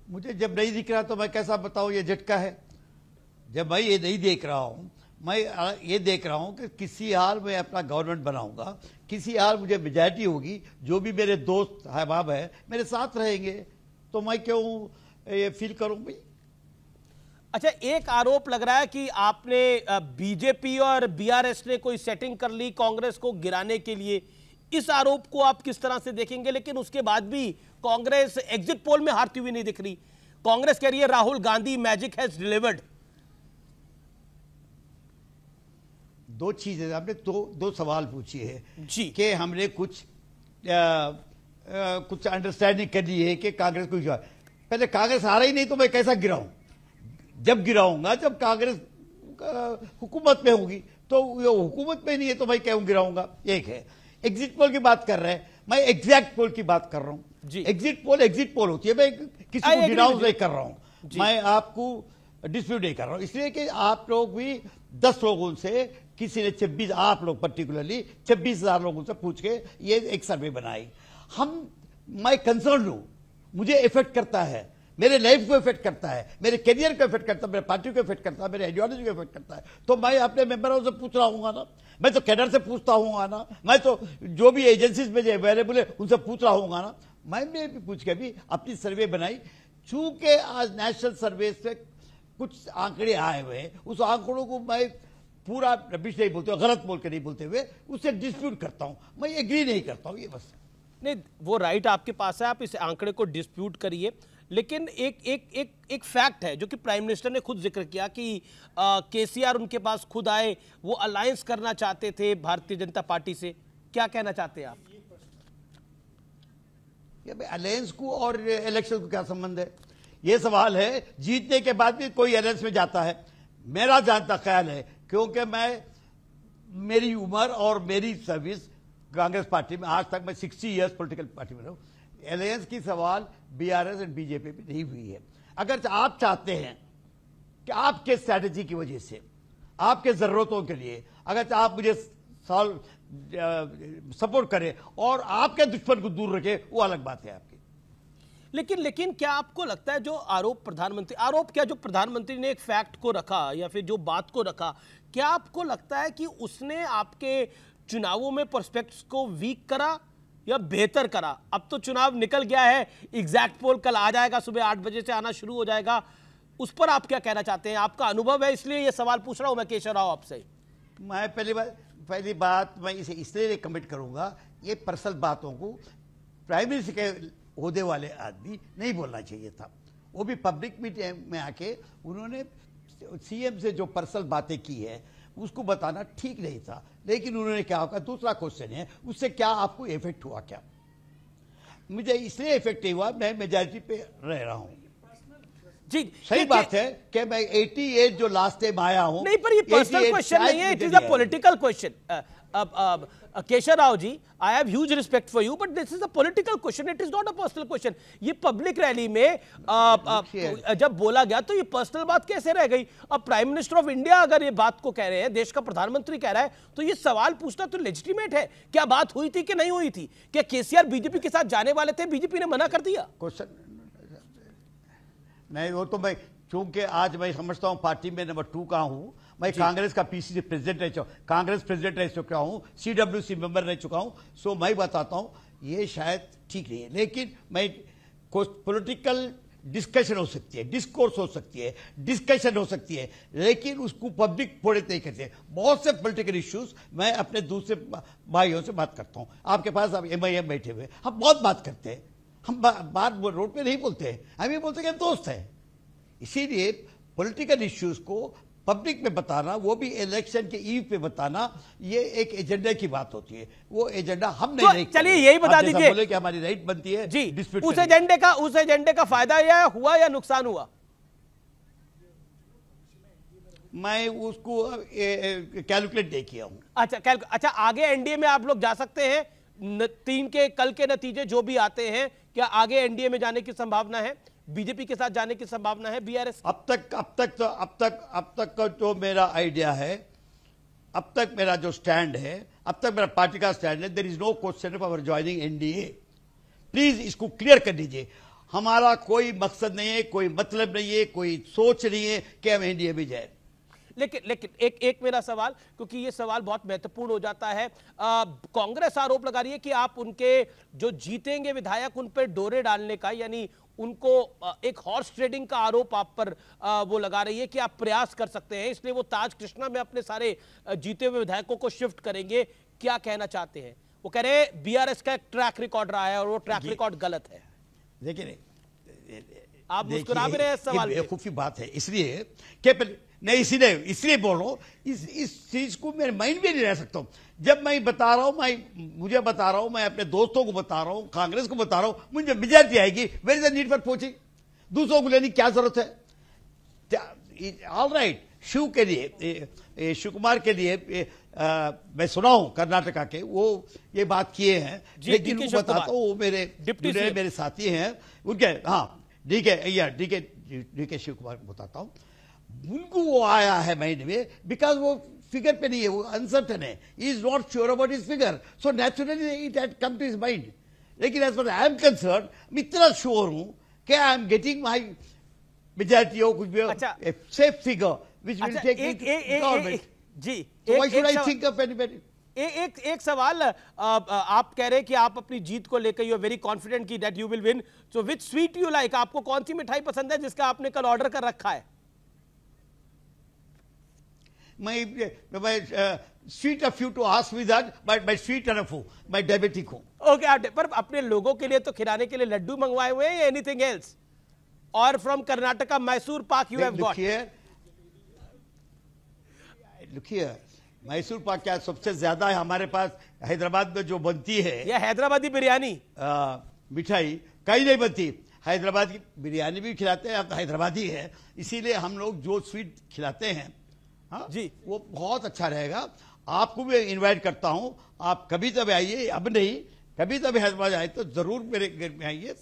मुझे जब नहीं दिख रहा तो मैं कैसा बताऊं ये झटका है। जब मैं ये नहीं देख रहा हूं, मैं ये देख रहा हूं कि किसी हाल में अपना गवर्नमेंट बनाऊंगा, किसी हाल मुझे मेजॉरिटी होगी, जो भी मेरे दोस्त अहबाब है मेरे साथ रहेंगे, तो मैं क्यों ये फील करूं भाई। अच्छा, एक आरोप लग रहा है कि आपने बीजेपी और बीआरएस ने कोई सेटिंग कर ली कांग्रेस को गिराने के लिए। इस आरोप को आप किस तरह से देखेंगे? लेकिन उसके बाद भी कांग्रेस एग्जिट पोल में हारती हुई नहीं दिख रही। कांग्रेस कह रही है Rahul Gandhi magic has delivered. दो चीजें आपने दो सवाल पूछी है जी, कि हमने कुछ अंडरस्टैंडिंग कर ली है कि कांग्रेस को पहले कांग्रेस हारा ही नहीं तो मैं कैसा गिराऊं? जब गिराऊंगा जब कांग्रेस हुकूमत में होगी, तो हुकूमत में नहीं है तो मैं क्यों गिराऊंगा? एक है। एग्जिट पोल की बात कर रहे हैं, मैं एग्जैक्ट पोल की बात कर रहा हूं जी। एग्जिट पोल होती है, मैं किसी को डिनाउंस नहीं कर रहा हूं, मैं आपको डिस्प्यूट नहीं कर रहा हूं। इसलिए कि आप लोग भी 10 लोगों से, किसी ने 26, आप लोग पर्टिकुलरली 26,000 लोगों से पूछ के ये एक सर्वे बनाई। मैं कंसर्न हूं, मुझे इफेक्ट करता है, मेरे लाइफ को इफेक्ट करता है, मेरे करियर को इफेक्ट करता है, मेरे पार्टी को इफेक्ट करता है, मेरे आइडियोलॉजी को इफेक्ट करता है। तो मैं अपने मेंबरों से पूछ रहा हूँ ना, मैं तो कैडर से पूछता हूँ ना, मैं तो जो भी एजेंसीज में जो अवेलेबल है उनसे पूछ रहा हूँ ना। मैंने भी पूछ के भी अपनी सर्वे बनाई। चूंकि आज नेशनल सर्वे से कुछ आंकड़े आए हुए हैं, उस आंकड़ों को मैं पूरा रबिश नहीं बोलते, गलत बोल के नहीं बोलते हुए उससे डिस्प्यूट करता हूं, मैं एग्री नहीं करता हूं। ये बस नहीं, वो राइट आपके पास है, आप इस आंकड़े को डिस्प्यूट करिए। लेकिन एक फैक्ट है जो कि प्राइम मिनिस्टर ने खुद जिक्र किया कि केसीआर उनके पास खुद आए, वो अलायंस करना चाहते थे भारतीय जनता पार्टी से। क्या कहना चाहते हैं आप? अलायंस को और इलेक्शन को क्या संबंध है? ये सवाल है, जीतने के बाद भी कोई अलायंस में जाता है? मेरा जानता ख्याल है, क्योंकि मेरी उम्र और मेरी सर्विस कांग्रेस पार्टी में, आज तक मैं 60 इयर्स पॉलिटिकल पार्टी में रहा हूं, अलायंस की सवाल बीआरएस और बीजेपी में नहीं हुई है। अगर आप चाहते हैं कि आपके स्ट्रैटेजी की वजह से, आपके जरूरतों के लिए अगर आप मुझे सपोर्ट करें और आपके दुश्मन को दूर रखें, वो अलग बात है आपकी। लेकिन क्या आपको लगता है जो आरोप जो प्रधानमंत्री ने एक फैक्ट को रखा या फिर जो बात को रखा, क्या आपको लगता है कि उसने आपके चुनावों में प्रोस्पेक्ट्स को वीक करा या बेहतर करा? अब तो चुनाव निकल गया है, एग्जैक्ट पोल कल आ जाएगा, सुबह 8 बजे से आना शुरू हो जाएगा, उस पर आप क्या कहना चाहते हैं? आपका अनुभव है, इसलिए ये सवाल पूछ रहा हूं मैं केशव राव आपसे। मैं पहली बात मैं इसे इसलिए कमिट करूंगा, ये पर्सनल बातों को प्राइम मिनिस्टर के ओहदे वाले आदमी नहीं बोलना चाहिए था। वो भी पब्लिक मीटिंग में आके उन्होंने सीएम से जो पर्सनल बातें की है उसको बताना ठीक नहीं था। लेकिन उन्होंने क्या कहा, दूसरा क्वेश्चन है, उससे क्या आपको इफेक्ट हुआ? क्या मुझे इसलिए इफेक्ट नहीं हुआ, मैं मेजॉरिटी पे रह रहा हूं जी। सही बात है कि मैं 88 जो लास्ट टाइम आया हूं। नहीं, पर ये पर्सनल क्वेश्चन नहीं है, it is a political question. Keshav Rao ji, I have huge respect for you, but this is a political question, it is not a personal question. ये पब्लिक रैली में जब बोला गया तो ये पर्सनल बात कैसे रह गई? अब प्राइम मिनिस्टर ऑफ इंडिया अगर ये बात को कह रहे हैं, देश का प्रधानमंत्री कह रहा है, तो ये सवाल पूछना तो लेजिटिमेट है। क्या बात हुई थी कि नहीं हुई थी? क्या केसीआर बीजेपी के साथ जाने वाले थे, बीजेपी ने मना कर दिया? क्वेश्चन नहीं, वो तो मैं चूंकि आज मैं समझता हूं पार्टी में नंबर 2 का हूं, मैं कांग्रेस का पीसीसी प्रेसिडेंट रह चुका, कांग्रेस प्रेसिडेंट रह चुका हूं, सीडब्ल्यूसी मेंबर रह चुका हूं, सो मैं बताता हूं ये शायद ठीक नहीं है, लेकिन मैं पॉलिटिकल डिस्कशन हो सकती है, डिस्कोर्स हो सकती है, डिस्कशन हो सकती है, लेकिन उसको पब्लिक फोड़े नहीं करते। बहुत से पॉलिटिकल इश्यूज मैं अपने दूसरे भाइयों से बात करता हूं, आपके पास अब MIM बैठे हुए, हम बहुत बात करते हैं, हम बात रोड पे नहीं बोलते हैं, हम ये बोलते हैं कि दोस्त है। इसीलिए पॉलिटिकल इश्यूज को पब्लिक में बताना, वो भी इलेक्शन के ईव पे बताना, ये एक एजेंडा की बात होती है, वो एजेंडा हम नहीं। तो चलिए यही बता दीजिए, बोले कि हमारी राइट बनती है जी, उस एजेंडे का फायदा या हुआ या नुकसान हुआ? मैं उसको कैलकुलेट नहीं किया हूं। अच्छा, आगे एनडीए में आप लोग जा सकते हैं? कल के नतीजे जो भी आते हैं, क्या आगे एनडीए में जाने की संभावना है? बीजेपी के साथ जाने की संभावना है बीआरएस? अब तक का जो मेरा आइडिया है, अब तक मेरा जो स्टैंड है, अब तक मेरा पार्टी का स्टैंड है, there is no question of our joining NDA. Please इसको क्लियर कर दीजिए। हमारा कोई मकसद नहीं है, कोई मतलब नहीं है, कोई सोच नहीं है कि हम एनडीए में जाए। लेकिन एक मेरा सवाल, क्योंकि ये सवाल बहुत महत्वपूर्ण हो जाता है। कांग्रेस आरोप लगा रही है कि आप उनके जो जीतेंगे विधायक उन पर डोरे डालने का, यानी उनको एक हॉर्स ट्रेडिंग का आरोप आप पर वो लगा रही है कि आप प्रयास कर सकते हैं, इसलिए वो ताज कृष्णा में अपने सारे जीते हुए विधायकों को शिफ्ट करेंगे। क्या कहना चाहते हैं? वो कह रहे हैं बीआरएस का एक ट्रैक रिकॉर्ड रहा है और वो ट्रैक रिकॉर्ड गलत है। देखिए, आप मुस्कुरा भी रहे हैं इस सवाल पे। बेवकूफी बात है, इसलिए नहीं, इसलिए बोल रहा हूं, इस चीज को मेरे माइंड में नहीं रह सकता हूं। जब मैं बता रहा हूं, मुझे बता रहा हूं, मैं अपने दोस्तों को बता रहा हूं, कांग्रेस को बता रहा हूं, मुझे मेजॉरिटी आएगी, where is the need for poaching? दूसरों को लेने की क्या जरूरत है? ऑल राइट, शिव के लिए, शिव कुमार के लिए मैं सुना हूं कर्नाटका के, वो ये बात किए हैं, लेकिन वो बताता हूं, वो मेरे साथी हैं उनके, हाँ डीके शिव कुमार को बताता हूं, उनको वो आया है माइंड में, बिकॉज वो फिगर पे नहीं है, वो अनसर्टन है, is not sure about his figure, so naturally it had come to his mind. लेकिन as far I am concern, मैं इतना श्योर हूं कि I am getting my majority हो कुछ भी safe figure which will take government जी। Why should I think of anybody? एक सवाल, आप कह रहे हैं कि आप अपनी जीत को लेकर यू आर वेरी कॉन्फिडेंट कि that you will win, so which sweet you like? आपको कौन सी मिठाई पसंद है जिसका आपने कल ऑर्डर कर रखा है? मैं sweet of you to ask me that, but मैं स्वीट एनफ हूं, मैं डायबिटिक हूं। ओके, पर अपने लोगों के लिए तो खिलाने के लिए लड्डू मंगवाए हुए हैं या एनीथिंग एल्स? और from Karnataka Mysore pak you have got? Look here, Mysore pak क्या सबसे ज्यादा है हमारे पास हैदराबाद में जो बनती है, या हैदराबादी बिरयानी मिठाई कहीं नहीं बनती। हैदराबाद की बिरयानी भी खिलाते हैं, अब हैदराबादी है, इसीलिए हम लोग जो स्वीट खिलाते हैं, हाँ जी, वो बहुत अच्छा रहेगा। आपको भी इनवाइट करता हूं, आप कभी तब आइए, अब नहीं, कभी तब हैदराबाद आए तो जरूर मेरे घर में आइए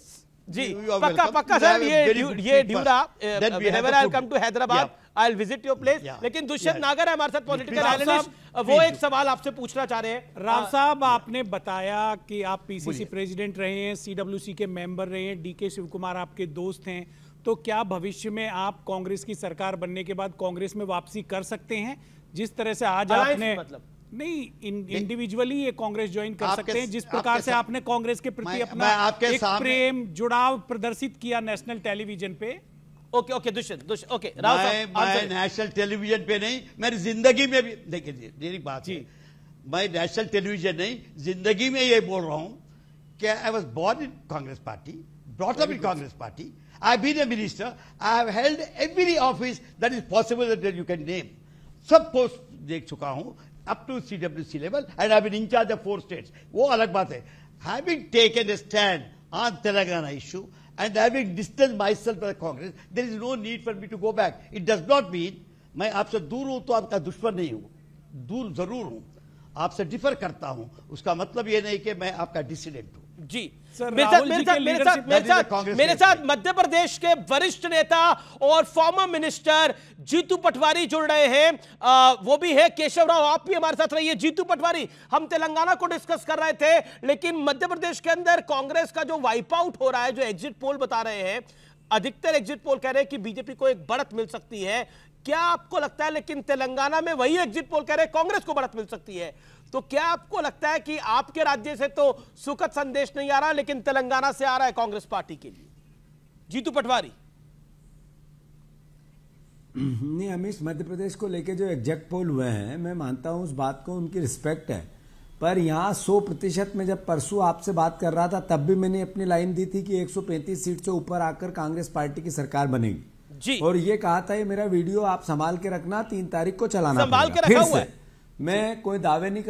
जी। पक्का सर, ये ड्यूरा whenever I come to Hyderabad I will visit your place. लेकिन दुष्यंत नागर है हमारे साथ, पॉलिटिकल एनालिस्ट, वो एक सवाल आपसे पूछना चाह रहे हैं। राव साहब, आपने बताया कि आप पीसीसी प्रेसिडेंट रहे हैं, सीडब्ल्यूसी के मेंबर रहे हैं, डीके शिव कुमार आपके दोस्त हैं, तो क्या भविष्य में आप कांग्रेस की सरकार बनने के बाद कांग्रेस में वापसी कर सकते हैं? जिस तरह से आज आपने नहीं इंडिविजुअली ये कांग्रेस ज्वाइन कर सकते हैं, जिस प्रकार से आपने कांग्रेस के प्रति अपना एक प्रेम जुड़ाव प्रदर्शित किया नेशनल टेलीविजन पे। ओके दुष्यंत, ओके मैं नेशनल टेलीविजन पे नहीं, मेरी जिंदगी में भी, देखिए मेरी बात है, मैं नेशनल टेलीविजन नहीं, जिंदगी में ये बोल रहा हूं कि I was born in Congress party, brought up in Congress party, I have been a minister, I have held every office that is possible that you can name. सब पोस्ट देख चुका हूं up to CWC level and I have been in charge of 4 states. वो अलग बात है। Having taken a stand on Telangana issue and having distanced myself from Congress, there is no need for me to go back. It does not mean मैं आपसे दूर हूं तो आपका दुश्मन नहीं हूं, दूर जरूर हूं, आपसे डिफर करता हूं, उसका मतलब ये नहीं कि मैं आपका डिसिडेंट हूं जी। मेरे साथ मध्य प्रदेश के वरिष्ठ नेता और फॉर्मर मिनिस्टर जीतू पटवारी जुड़ रहे हैं, वो भी है केशव राव, आप भी हमारे साथ रहिए। जीतू पटवारी, हम तेलंगाना को डिस्कस कर रहे थे, लेकिन मध्य प्रदेश के अंदर कांग्रेस का जो वाइप आउट हो रहा है, जो एग्जिट पोल बता रहे हैं, अधिकतर एग्जिट पोल कह रहे हैं कि बीजेपी को एक बढ़त मिल सकती है। क्या आपको लगता है, लेकिन तेलंगाना में वही एग्जिट पोल कह रहे हैं कांग्रेस को बढ़त मिल सकती है, तो क्या आपको लगता है कि आपके राज्य से तो सुखद संदेश नहीं आ रहा, लेकिन तेलंगाना से आ रहा है कांग्रेस पार्टी के लिए? जीतू पटवारी। नहीं अमीश, मध्य प्रदेश को लेके जो एग्जैक्ट पोल हुए हैं, मैं मानता हूं उस बात को, उनकी रिस्पेक्ट है, पर यहाँ 100% में जब परसों आपसे बात कर रहा था तब भी मैंने अपनी लाइन दी थी कि 135 सीट से ऊपर आकर कांग्रेस पार्टी की सरकार बनेगी जी। और ये कहा था, ये मेरा वीडियो आप संभाल के रखना, 3 तारीख को चलाना संभाल के फिर रखा हुआ से। मैं कोई दावे नहीं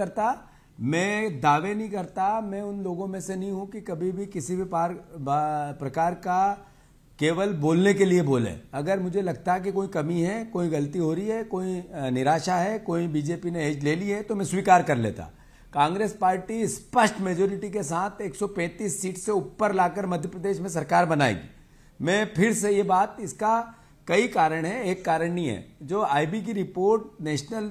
करता, मैं उन लोगों में से नहीं हूं कि कभी भी किसी भी प्रकार का केवल बोलने के लिए बोले। अगर मुझे लगता है कि कोई कमी है, कोई गलती हो रही है, कोई निराशा है, कोई बीजेपी ने एज ले ली है, तो मैं स्वीकार कर लेता। कांग्रेस पार्टी स्पष्ट मेजोरिटी के साथ 135 सीट से ऊपर लाकर मध्य प्रदेश में सरकार बनाएगी। मैं फिर से ये बात, इसका कई कारण है, एक कारण नहीं है। जो आईबी की रिपोर्ट नेशनल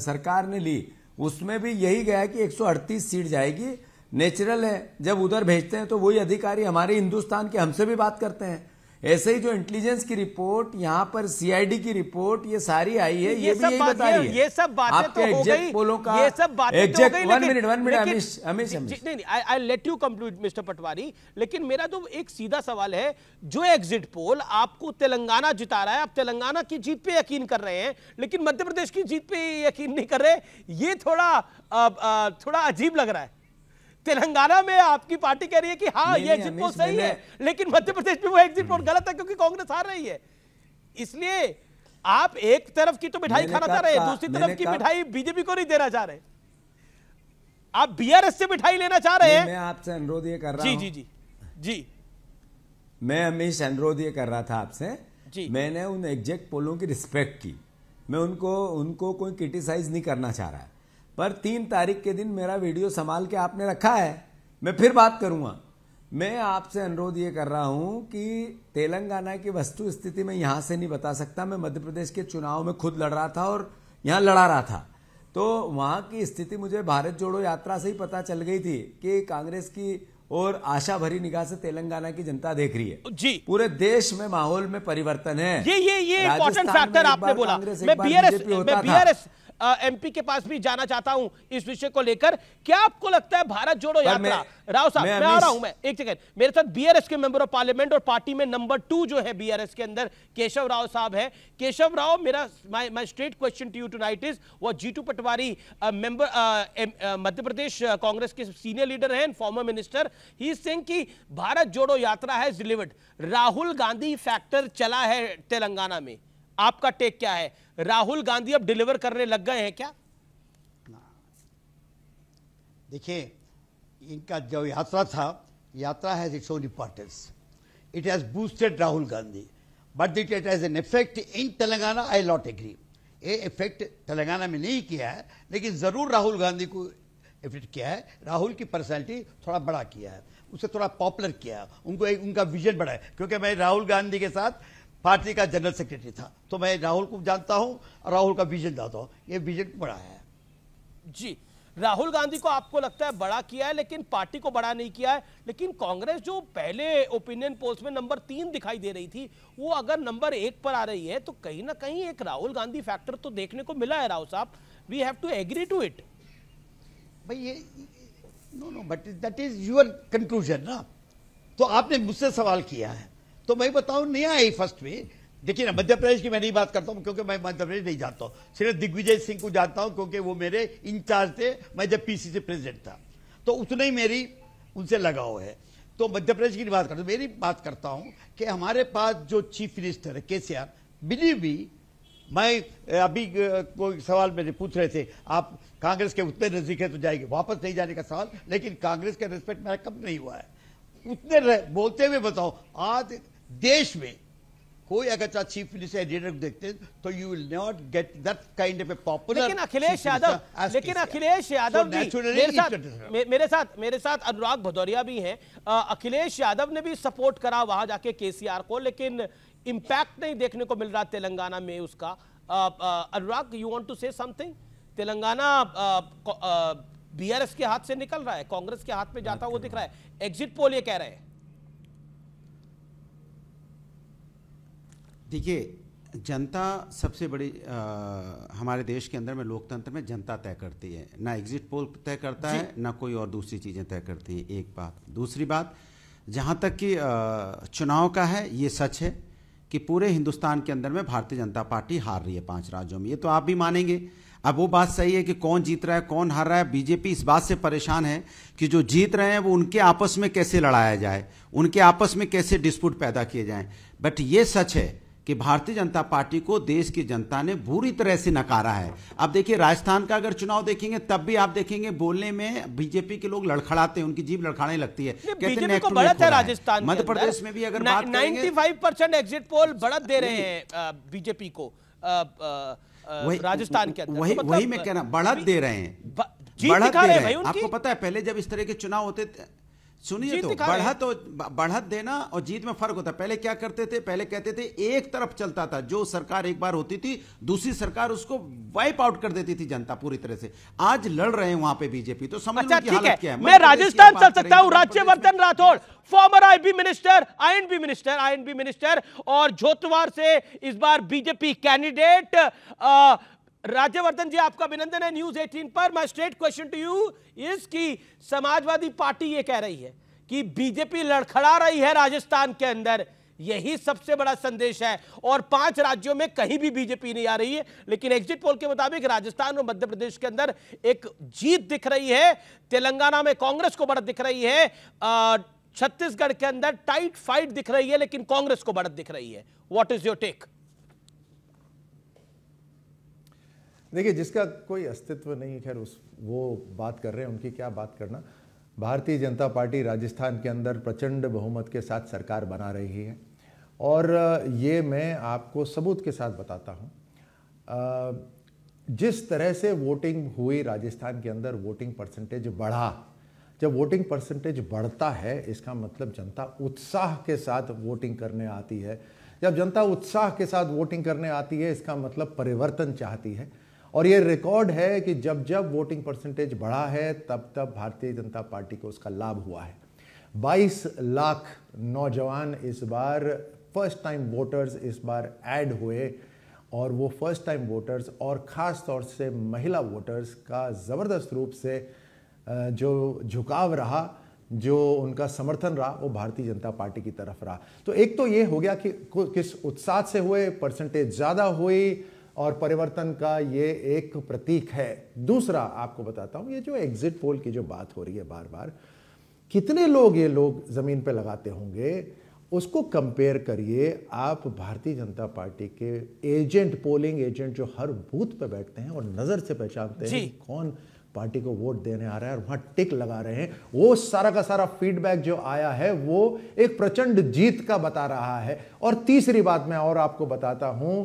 सरकार ने ली उसमें भी यही गया कि 138 सीट जाएगी। नेचुरल है, जब उधर भेजते हैं तो वही अधिकारी हमारे हिंदुस्तान के हमसे भी बात करते हैं। ऐसे ही जो इंटेलिजेंस की रिपोर्ट, यहाँ पर सीआईडी की रिपोर्ट, ये सारी आई है, ये भी यही बता रही है। ये सब बातें तो हो गई, पोलों का, ये सब बातें तो हो गई, वन मिनट अमीश, नहीं, I let you conclude mister Patwari. लेकिन मेरा तो एक सीधा सवाल है, जो एग्जिट पोल आपको तेलंगाना जिता रहा है, आप तेलंगाना की जीत पे यकीन कर रहे हैं, लेकिन मध्य प्रदेश की जीत पे यकीन नहीं कर रहे, ये थोड़ा अजीब लग रहा है। तेलंगाना में आपकी पार्टी कह रही है कि हाँ ये एग्जिट पोल सही है, लेकिन मध्य प्रदेश में वो एग्जिट पोल गलत है क्योंकि कांग्रेस हार रही है। इसलिए आप एक तरफ की तो मिठाई खाना चाह रहे हैं, दूसरी तरफ की मिठाई बीजेपी को नहीं देना चाह रहे, आप बीआरएस से मिठाई लेना चाह रहे हैं। मैं आपसे अनुरोध ये कर रहा हूं, जी मैं अमीश अनुरोध ये कर रहा था आपसे, मैंने उन एग्जैक्ट पोलों की रिस्पेक्ट की, मैं उनको कोई क्रिटिसाइज नहीं करना चाह रहा है, पर 3 तारीख के दिन मेरा वीडियो संभाल के आपने रखा है, मैं फिर बात करूंगा। मैं आपसे अनुरोध ये कर रहा हूं कि तेलंगाना की वस्तु स्थिति में यहां से नहीं बता सकता। मैं मध्य प्रदेश के चुनाव में खुद लड़ रहा था और यहां लड़ा रहा था, तो वहां की स्थिति मुझे भारत जोड़ो यात्रा से ही पता चल गई थी कि कांग्रेस की और आशा भरी निगाह से तेलंगाना की जनता देख रही है जी। पूरे देश में माहौल में परिवर्तन है। ये इंपॉर्टेंट फैक्टर आपने बोला। मैं बीआरएस एमपी के पास भी जाना चाहता हूं इस विषय को लेकर। क्या आपको लगता है भारत जोड़ो यात्रा, राव साहब मैं आ रहा हूं, मैं एक सेकंड, मेरे साथ बीआरएस के मेंबर ऑफ पार्लियामेंट और पार्टी में नंबर 2 जो है बीआरएस के अंदर केशव राव साहब है। केशव राव, मेरा my straight question to you tonight is, वो जीतू पटवारी मेंबर मध्य प्रदेश कांग्रेस के सीनियर लीडर हैं, former minister, he is saying कि Bharat Jodo Yatra has delivered. Rahul Gandhi factor चला है तेलंगाना में, आपका टेक क्या है? राहुल गांधी अब डिलीवर करने लग गए हैं क्या? देखिए, इनका जो यात्रा था, yatra has its own importance, it has boosted Rahul Gandhi, but it has an effect in Telangana. I not agree, ये इफेक्ट तेलंगाना में नहीं किया है, लेकिन जरूर राहुल गांधी को इफेक्ट किया है। राहुल की पर्सनैलिटी थोड़ा बड़ा किया है, उसे थोड़ा पॉपुलर किया है, उनका विजन बढ़ा है। क्योंकि मैं राहुल गांधी के साथ पार्टी का जनरल सेक्रेटरी था, तो मैं राहुल को जानता हूं और राहुल का विजन जानता हूं, ये विजन बड़ा है जी। राहुल गांधी को आपको लगता है बड़ा किया है, लेकिन पार्टी को बड़ा नहीं किया है। लेकिन कांग्रेस जो पहले ओपिनियन पोल्स में नंबर 3 दिखाई दे रही थी, वो अगर नंबर 1 पर आ रही है, तो कहीं ना कहीं एक राहुल गांधी फैक्टर तो देखने को मिला है। राव साहब, we have to agree to it. भाई ये no, but that is your conclusion ना। तो आपने मुझसे सवाल किया है, तो मैं बताऊं, नहीं आई फर्स्ट में। देखिए ना, मध्य प्रदेश की मैं नहीं बात करता हूं क्योंकि मैं मध्य प्रदेश नहीं जानता हूं, सिर्फ दिग्विजय सिंह को जानता हूं क्योंकि वो मेरे इंचार्ज थे, मैं जब पीसीसी प्रेसिडेंट था, तो उतना ही मेरी उनसे लगाव है। तो मध्य प्रदेश की बात करता हूं, मेरी बात करता हूं कि हमारे पास जो चीफ मिनिस्टर है केसीआर, बिलीव मी, मैं अभी कोई सवाल मेरे पूछ रहे थे, आप कांग्रेस के उतने नजदीक है तो जाएंगे, वापस नहीं जाने का सवाल, लेकिन कांग्रेस का रिस्पेक्ट मेरा कम नहीं हुआ है। उतने बोलते हुए बताओ, आज देश में कोई अगर चीफ मिनिस्टर लीडर को देखते हैं तो you will not get that kind of A popular. लेकिन अखिलेश यादव भी मेरे साथ अनुराग भदौरिया भी हैं। अखिलेश यादव ने भी सपोर्ट करा वहां जाके केसीआर को, लेकिन इंपैक्ट नहीं देखने को मिल रहा तेलंगाना में उसका। Anurag, you want to say something? Telangana BRS के हाथ से निकल रहा है, कांग्रेस के हाथ में जाता हुआ दिख रहा है, एग्जिट पोल ये कह रहे हैं। देखिए, जनता सबसे बड़ी हमारे देश के अंदर में लोकतंत्र में जनता तय करती है, ना एग्जिट पोल तय करता है, ना कोई और दूसरी चीज़ें तय करती हैं। एक बात। दूसरी बात, जहाँ तक कि चुनाव का है, ये सच है कि पूरे हिंदुस्तान के अंदर में भारतीय जनता पार्टी हार रही है 5 राज्यों में, ये तो आप भी मानेंगे। अब वो बात सही है कि कौन जीत रहा है कौन हार रहा है। बीजेपी इस बात से परेशान है कि जो जीत रहे हैं वो उनके आपस में कैसे लड़ाया जाए, उनके आपस में कैसे डिस्प्यूट पैदा किए जाएं। बट ये सच है कि भारतीय जनता पार्टी को देश की जनता ने बुरी तरह से नकारा है। अब देखिए, राजस्थान का अगर चुनाव देखेंगे तब भी आप देखेंगे बोलने में बीजेपी के लोग लड़खड़ाते हैं, उनकी जीभ लड़खड़ाने लगती है। बीजेपी को बढ़त है राजस्थान, मध्य प्रदेश में भी अगर बात करेंगे 95% एग्जिट पोल बढ़त दे रहे हैं बीजेपी को राजस्थान के अंदर। वही मैं कह रहा हूं, बढ़त दे रहे हैं, बढ़त दे रहे हैं। आपको पता है पहले जब इस तरह के चुनाव होते थे, सुनिए तो, बढ़त देना और जीत में फर्क होता है। पहले क्या करते थे, पहले कहते थे एक तरफ चलता था, जो सरकार एक बार होती थी दूसरी सरकार उसको वाइप आउट कर देती थी जनता पूरी तरह से। आज लड़ रहे हैं वहां पे बीजेपी, तो समझ लो कि हालत क्या है। मैं राजस्थान चल सकता हूं। Rajyavardhan Rathore, former INB minister और झोटवार से इस बार बीजेपी कैंडिडेट। राज्यवर्धन जी, आपका अभिनंदन है न्यूज 18 पर। My straight question to you is कि समाजवादी पार्टी ये कह रही है कि बीजेपी लड़खड़ा रही है राजस्थान के अंदर, यही सबसे बड़ा संदेश है। और 5 राज्यों में कहीं भी बीजेपी नहीं आ रही है, लेकिन एग्जिट पोल के मुताबिक राजस्थान और मध्य प्रदेश के अंदर एक जीत दिख रही है। तेलंगाना में कांग्रेस को बढ़त दिख रही है। छत्तीसगढ़ के अंदर टाइट फाइट दिख रही है, लेकिन कांग्रेस को बढ़त दिख रही है। What is your take? देखिए, जिसका कोई अस्तित्व नहीं, खैर उस वो बात कर रहे हैं, उनकी क्या बात करना। भारतीय जनता पार्टी राजस्थान के अंदर प्रचंड बहुमत के साथ सरकार बना रही है, और ये मैं आपको सबूत के साथ बताता हूँ। जिस तरह से वोटिंग हुई राजस्थान के अंदर, वोटिंग परसेंटेज बढ़ा। जब वोटिंग परसेंटेज बढ़ता है, इसका मतलब जनता उत्साह के साथ वोटिंग करने आती है। जब जनता उत्साह के साथ वोटिंग करने आती है, इसका मतलब परिवर्तन चाहती है। और ये रिकॉर्ड है कि जब जब वोटिंग परसेंटेज बढ़ा है, तब तब भारतीय जनता पार्टी को उसका लाभ हुआ है। 22 लाख नौजवान इस बार फर्स्ट टाइम वोटर्स इस बार ऐड हुए, और वो फर्स्ट टाइम वोटर्स और ख़ास तौर से महिला वोटर्स का ज़बरदस्त रूप से जो झुकाव रहा, जो उनका समर्थन रहा, वो भारतीय जनता पार्टी की तरफ रहा। तो एक तो ये हो गया कि किस उत्साह से हुए, परसेंटेज ज़्यादा हुई, और परिवर्तन का ये एक प्रतीक है। दूसरा आपको बताता हूँ, ये जो एग्जिट पोल की जो बात हो रही है बार बार, कितने लोग ये लोग ज़मीन पे लगाते होंगे, उसको कंपेयर करिए आप भारतीय जनता पार्टी के एजेंट, पोलिंग एजेंट जो हर बूथ पे बैठते हैं और नज़र से पहचानते हैं कौन पार्टी को वोट देने आ रहा है और वहां टिक लगा रहे हैं। वो सारा का सारा फीडबैक जो आया है वो एक प्रचंड जीत का बता रहा है। और तीसरी बात मैं और आपको बताता हूं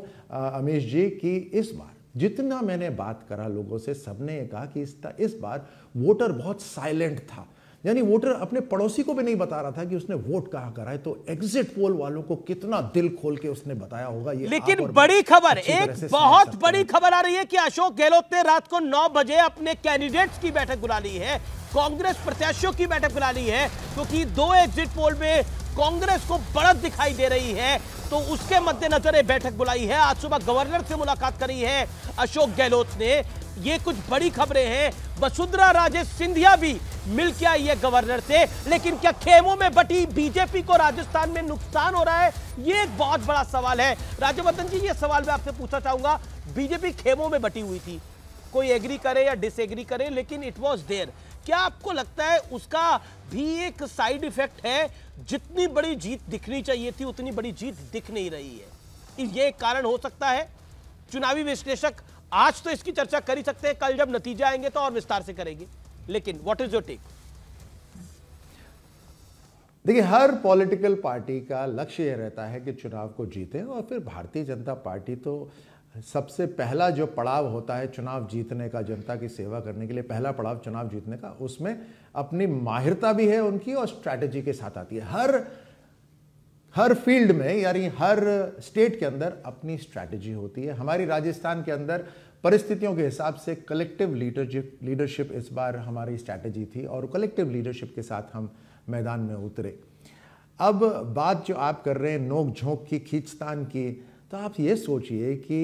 अमीश जी, कि इस बार जितना मैंने बात करा लोगों से, सबने ये कहा कि इस बार वोटर बहुत साइलेंट था, यानी वोटर अपने पड़ोसी को भी नहीं बता रहा था कि उसने वोट कहां करा है। तो एग्जिट पोल वालों को कितना दिल खोल के उसने बताया होगा। ये लेकिन बड़ी खबर, एक बहुत बड़ी खबर आ रही है कि अशोक गहलोत ने रात को 9 बजे अपने कैंडिडेट्स की बैठक बुला ली है, कांग्रेस प्रत्याशियों की बैठक बुला ली है, क्योंकि 2 एग्जिट पोल में कांग्रेस को बढ़त दिखाई दे रही है। तो उसके मद्देनजर ये बैठक बुलाई है। आज सुबह गवर्नर से मुलाकात करी है अशोक गहलोत ने। ये कुछ बड़ी खबरें हैं। वसुंधरा राजे सिंधिया भी मिल के आई है गवर्नर से। लेकिन क्या खेमों में बटी बीजेपी को राजस्थान में नुकसान हो रहा है? ये एक बहुत बड़ा सवाल है। राज्यवर्धन जी, ये सवाल मैं आपसे पूछना चाहूंगा। बीजेपी खेमों में बटी हुई थी, कोई एग्री करे या डिसएग्री करे, लेकिन इट वॉज देयर। क्या आपको लगता है उसका भी एक साइड इफेक्ट है? जितनी बड़ी जीत दिखनी चाहिए थी उतनी बड़ी जीत दिख नहीं रही है, ये एक कारण हो सकता है? चुनावी विश्लेषक आज तो इसकी चर्चा कर ही सकते हैं, कल जब नतीजे आएंगे तो और विस्तार से करेंगे, लेकिन व्हाट इज योर टेक? देखिए, हर पॉलिटिकल पार्टी का लक्ष्य यह रहता है कि चुनाव को जीते, और फिर भारतीय जनता पार्टी तो सबसे पहला जो पड़ाव होता है चुनाव जीतने का, जनता की सेवा करने के लिए पहला पड़ाव चुनाव जीतने का, उसमें अपनी माहिरता भी है उनकी और स्ट्रैटेजी के साथ आती है। हर फील्ड में, यानी हर स्टेट के अंदर अपनी स्ट्रैटेजी होती है। हमारी राजस्थान के अंदर परिस्थितियों के हिसाब से कलेक्टिव लीडरशिप इस बार हमारी स्ट्रैटेजी थी, और कलेक्टिव लीडरशिप के साथ हम मैदान में उतरे। अब बात जो आप कर रहे हैं नोक झोंक की, खींचतान की, तो आप ये सोचिए कि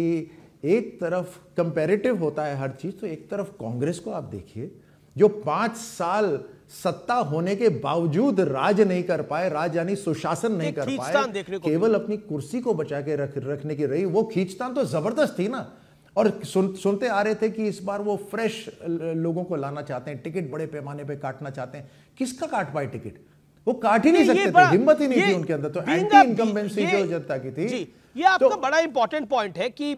एक तरफ कंपैरेटिव होता है हर चीज, तो एक तरफ कांग्रेस को आप देखिए जो 5 साल सत्ता होने के बावजूद राज नहीं कर पाए, राज यानी सुशासन नहीं कर पाए, केवल अपनी कुर्सी को बचा के रखने की रही। वो खींचतान तो जबरदस्त थी ना। और सुनते आ रहे थे कि इस बार वो फ्रेश लोगों को लाना चाहते हैं, टिकट बड़े पैमाने पे काटना चाहते हैं। किसका काट पाए टिकट? वो काट ही नहीं सकते थे, हिम्मत ही नहीं थी उनके अंदर। तो एंटी इनकम्बेंसी जो जनता की थी। ये आपका बड़ा इंपॉर्टेंट पॉइंट है कि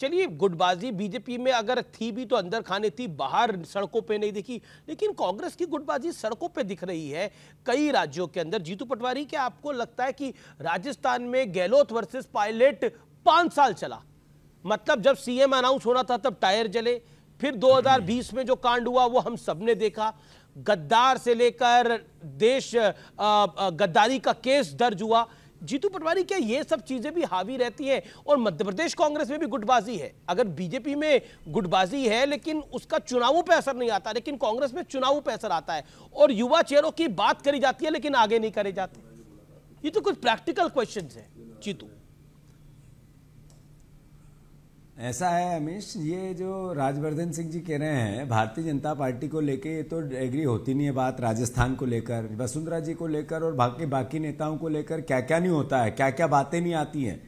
चलिए गुटबाजी बीजेपी में अगर थी भी तो अंदर खाने थी, बाहर सड़कों पे नहीं दिखी, लेकिन कांग्रेस की गुटबाजी सड़कों पे दिख रही है कई राज्यों के अंदर। जीतू पटवारी, क्या आपको लगता है कि राजस्थान में गहलोत वर्सेस पायलट 5 साल चला? मतलब जब सीएम अनाउंस होना था तब टायर जले, फिर 2020 में जो कांड हुआ वो हम सबने देखा, गद्दार से लेकर देश गद्दारी का केस दर्ज हुआ। जीतू पटवारी, क्या ये सब चीजें भी हावी रहती हैं? और मध्य प्रदेश कांग्रेस में भी गुटबाजी है। अगर बीजेपी में गुटबाजी है लेकिन उसका चुनावों पे असर नहीं आता, लेकिन कांग्रेस में चुनावों पे असर आता है। और युवा चेहरों की बात करी जाती है लेकिन आगे नहीं करे जाते। ये तो कुछ प्रैक्टिकल क्वेश्चंस हैं जीतू। ऐसा है अमीश, ये जो राजवर्धन सिंह जी कह रहे हैं भारतीय जनता पार्टी को लेके, ये तो एग्री होती नहीं है बात। राजस्थान को लेकर, वसुंधरा जी को लेकर और बाकी नेताओं को लेकर क्या क्या नहीं होता है, क्या क्या बातें नहीं आती हैं।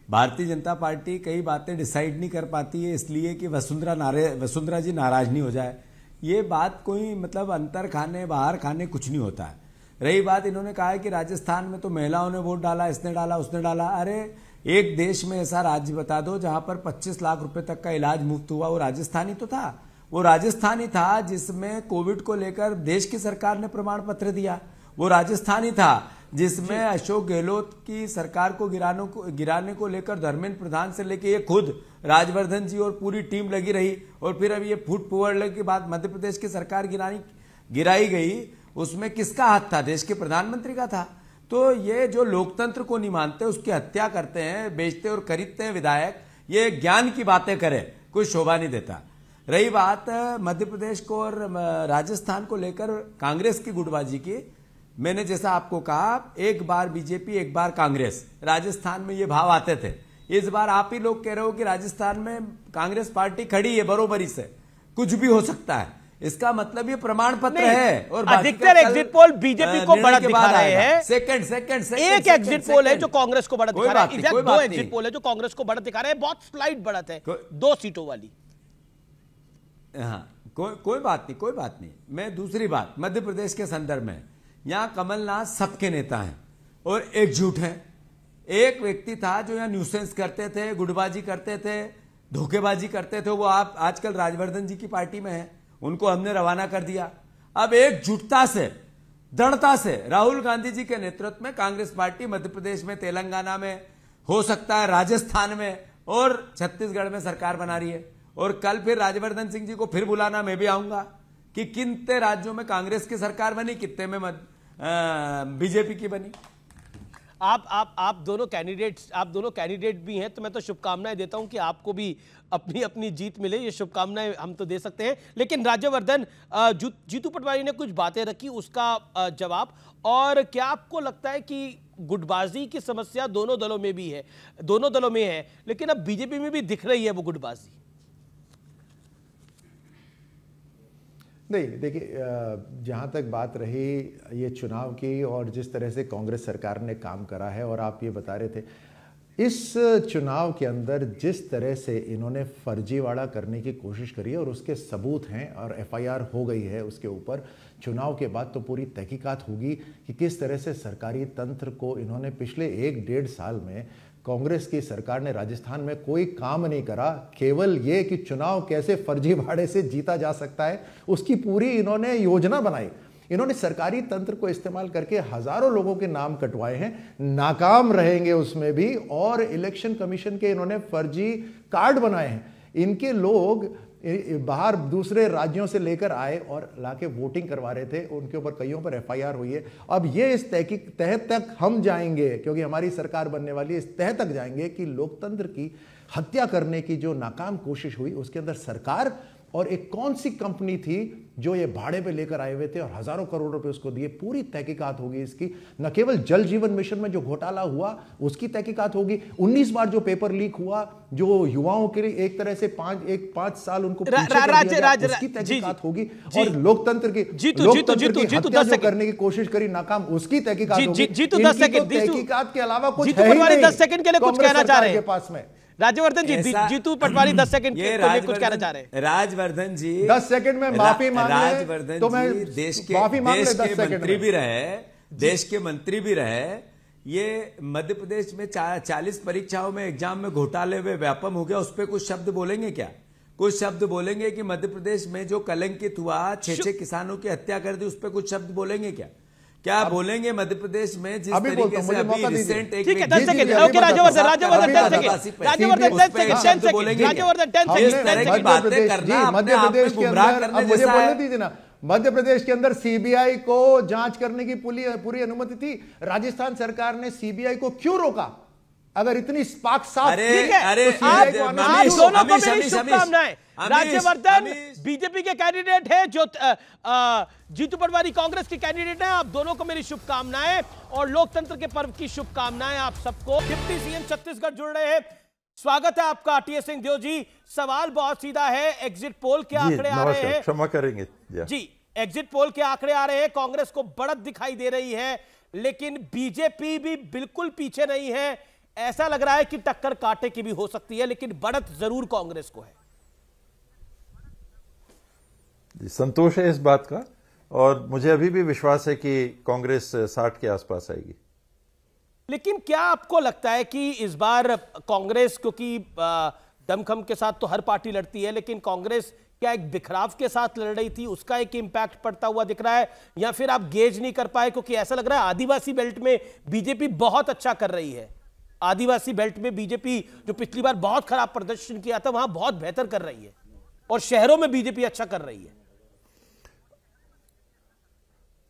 भारतीय जनता पार्टी कई बातें डिसाइड नहीं कर पाती है इसलिए कि वसुंधरा जी नाराज नहीं हो जाए। ये बात कोई मतलब अंतर खाने बाहर खाने कुछ नहीं होता है। रही बात, इन्होंने कहा है कि राजस्थान में तो महिलाओं ने वोट डाला, इसने डाला उसने डाला। अरे एक देश में ऐसा राज्य बता दो जहां पर 25 लाख रुपए तक का इलाज मुफ्त हुआ, वो राजस्थान ही तो था। वो राजस्थान ही था जिसमें कोविड को लेकर देश की सरकार ने प्रमाण पत्र दिया। वो राजस्थान ही था जिसमें अशोक गहलोत की सरकार को गिराने को लेकर धर्मेंद्र प्रधान से लेकर ये खुद राजवर्धन जी और पूरी टीम लगी रही। और फिर अब ये फुट पुअर के बाद मध्य प्रदेश की सरकार गिराई गई, उसमें किसका हाथ था? देश के प्रधानमंत्री का था। तो ये जो लोकतंत्र को नहीं मानते, उसकी हत्या करते हैं, बेचते और खरीदते हैं विधायक, ये ज्ञान की बातें करें, कोई शोभा नहीं देता। रही बात मध्य प्रदेश को और राजस्थान को लेकर कांग्रेस की गुटबाजी की, मैंने जैसा आपको कहा, एक बार बीजेपी एक बार कांग्रेस, राजस्थान में ये भाव आते थे। इस बार आप ही लोग कह रहे हो कि राजस्थान में कांग्रेस पार्टी खड़ी है बरोबरी से, कुछ भी हो सकता है। इसका मतलब ये प्रमाण पत्र है। और अधिकतर एग्जिट पोल बीजेपी को बढ़त दिखा रहे हैं। एक एग्जिट पोल है जो कांग्रेस को बढ़त दिखा रहा है। 2 एग्जिट पोल है जो कांग्रेस को बढ़त दिखा रहे हैं, बहुत स्लाइड बढ़त है, 2 सीटों वाली। हाँ, कोई बात नहीं। मैं दूसरी बात, मध्य प्रदेश के संदर्भ में, यहां कमलनाथ सबके नेता हैं और एकजुट हैं। एक व्यक्ति था जो यहां न्यूसेंस करते थे, गुटबाजी करते थे, धोखेबाजी करते थे, वो आप आजकल राजवर्धन जी की पार्टी में है, उनको हमने रवाना कर दिया। अब एकजुटता से, दृढ़ता से राहुल गांधी जी के नेतृत्व में कांग्रेस पार्टी मध्य प्रदेश में, तेलंगाना में, हो सकता है राजस्थान में और छत्तीसगढ़ में सरकार बना रही है। और कल फिर राजवर्धन सिंह जी को फिर बुलाना, मैं भी आऊंगा कि कितने राज्यों में कांग्रेस की सरकार बनी, कितने में बीजेपी की बनी। आप दोनों कैंडिडेट भी हैं, तो मैं तो शुभकामनाएं देता हूं कि आपको भी अपनी अपनी जीत मिले। ये शुभकामनाएं हम तो दे सकते हैं। लेकिन राज्यवर्धन, जीतू पटवारी ने कुछ बातें रखी, उसका जवाब। और क्या आपको लगता है कि गुटबाजी की समस्या दोनों दलों में है, लेकिन अब बीजेपी में भी दिख रही है वो गुटबाजी? नहीं, देखिए, जहाँ तक बात रही ये चुनाव की और जिस तरह से कांग्रेस सरकार ने काम करा है, और आप ये बता रहे थे, इस चुनाव के अंदर जिस तरह से इन्होंने फर्जीवाड़ा करने की कोशिश करी है और उसके सबूत हैं और एफआईआर हो गई है उसके ऊपर, चुनाव के बाद तो पूरी तहकीकात होगी कि किस तरह से सरकारी तंत्र को इन्होंने पिछले 1-1.5 साल में, कांग्रेस की सरकार ने राजस्थान में कोई काम नहीं करा, केवल ये कि चुनाव कैसे फर्जीवाड़े से जीता जा सकता है, उसकी पूरी इन्होंने योजना बनाई। इन्होंने सरकारी तंत्र को इस्तेमाल करके हजारों लोगों के नाम कटवाए हैं, नाकाम रहेंगे उसमें भी। और इलेक्शन कमीशन के इन्होंने फर्जी कार्ड बनाए हैं। इनके लोग बाहर दूसरे राज्यों से लेकर आए और लाके वोटिंग करवा रहे थे, उनके ऊपर कईयों पर एफआईआर हुई है। अब ये इस तह तक हम जाएंगे, क्योंकि हमारी सरकार बनने वाली है, इस तह तक जाएंगे कि लोकतंत्र की हत्या करने की जो नाकाम कोशिश हुई उसके अंदर सरकार और एक कौन सी कंपनी थी जो ये भाड़े पे लेकर आए हुए थे और हजारों करोड़ रुपए उसको दिए। पूरी तहकीकात होगी इसकी। न केवल जल जीवन मिशन में जो घोटाला हुआ उसकी तहकीकात होगी, 19 बार जो पेपर लीक हुआ, जो युवाओं के लिए एक तरह से 5 साल उनको पीछे कर दिया गया, उसकी तहकीकात होगी। और लोकतंत्र की हत्या जो करने की कोशिश करी नाकाम, उसकी तहकीकात होगी। तहकीकात के अलावा कुछ है ही नहीं। 10 सेकंड के लिए कुछ कहना चाह रहे हैं पास में राज्यवर्धन जी। जीतू पटवारी 10 सेकंड के लिए कुछ कहना चाह रहे हैं। राजवर्धन जी 10 सेकंड में माफी मांग ले राजवर्धन तो मैं देश के मंत्री भी रहे, देश के मंत्री भी रहे। ये मध्य प्रदेश में 40 परीक्षाओं में एग्जाम में घोटाले हुए व्यापम हो गया, उस पर कुछ शब्द बोलेंगे क्या? कुछ शब्द बोलेंगे कि मध्य प्रदेश में जो कलंकित हुआ, 6 किसानों की हत्या कर दी, उस पर कुछ शब्द बोलेंगे क्या? क्या बोलेंगे मध्य प्रदेश में जिस तरीके से अभी रिसेंट एक ठीक है 10 second okay Rajvardhan 10 second Rajvardhan 10 second बातें करना मध्य प्रदेश के अंदर मुझे बोलने दीजिए ना। मध्य प्रदेश के अंदर सीबीआई को जांच करने की पूरी अनुमति थी। राजस्थान सरकार ने सीबीआई को क्यों रोका? अगर इतनी स्पार्क साफ अरे आप दोनों को मेरी शुभकामनाएं। राज्यवर्धन बीजेपी के कैंडिडेट है, जो जीतू पटवारी कांग्रेस के कैंडिडेट है। आप दोनों को मेरी शुभकामनाएं और लोकतंत्र के पर्व की शुभकामनाएं आप सबको। डिप्टी सीएम छत्तीसगढ़ जुड़ रहे हैं, स्वागत है आपका टीएस सिंहदेव जी। सवाल बहुत सीधा है, एग्जिट पोल के आंकड़े आ रहे हैं, क्षमा करेंगे जी, एग्जिट पोल के आंकड़े आ रहे हैं, कांग्रेस को बढ़त दिखाई दे रही है, लेकिन बीजेपी भी बिल्कुल पीछे नहीं है। ऐसा लग रहा है कि टक्कर कांटे की भी हो सकती है, लेकिन बढ़त जरूर कांग्रेस को है। संतोष है इस बात का, और मुझे अभी भी विश्वास है कि कांग्रेस 60 के आसपास आएगी। लेकिन क्या आपको लगता है कि इस बार कांग्रेस, क्योंकि दमखम के साथ तो हर पार्टी लड़ती है, लेकिन कांग्रेस क्या एक बिखराव के साथ लड़ रही थी, उसका एक इंपैक्ट पड़ता हुआ दिख रहा है, या फिर आप गेज नहीं कर पाए? क्योंकि ऐसा लग रहा है आदिवासी बेल्ट में बीजेपी बहुत अच्छा कर रही है। आदिवासी बेल्ट में बीजेपी जो पिछली बार बहुत खराब प्रदर्शन किया था, वहां बहुत बेहतर कर रही है, और शहरों में बीजेपी अच्छा कर रही है।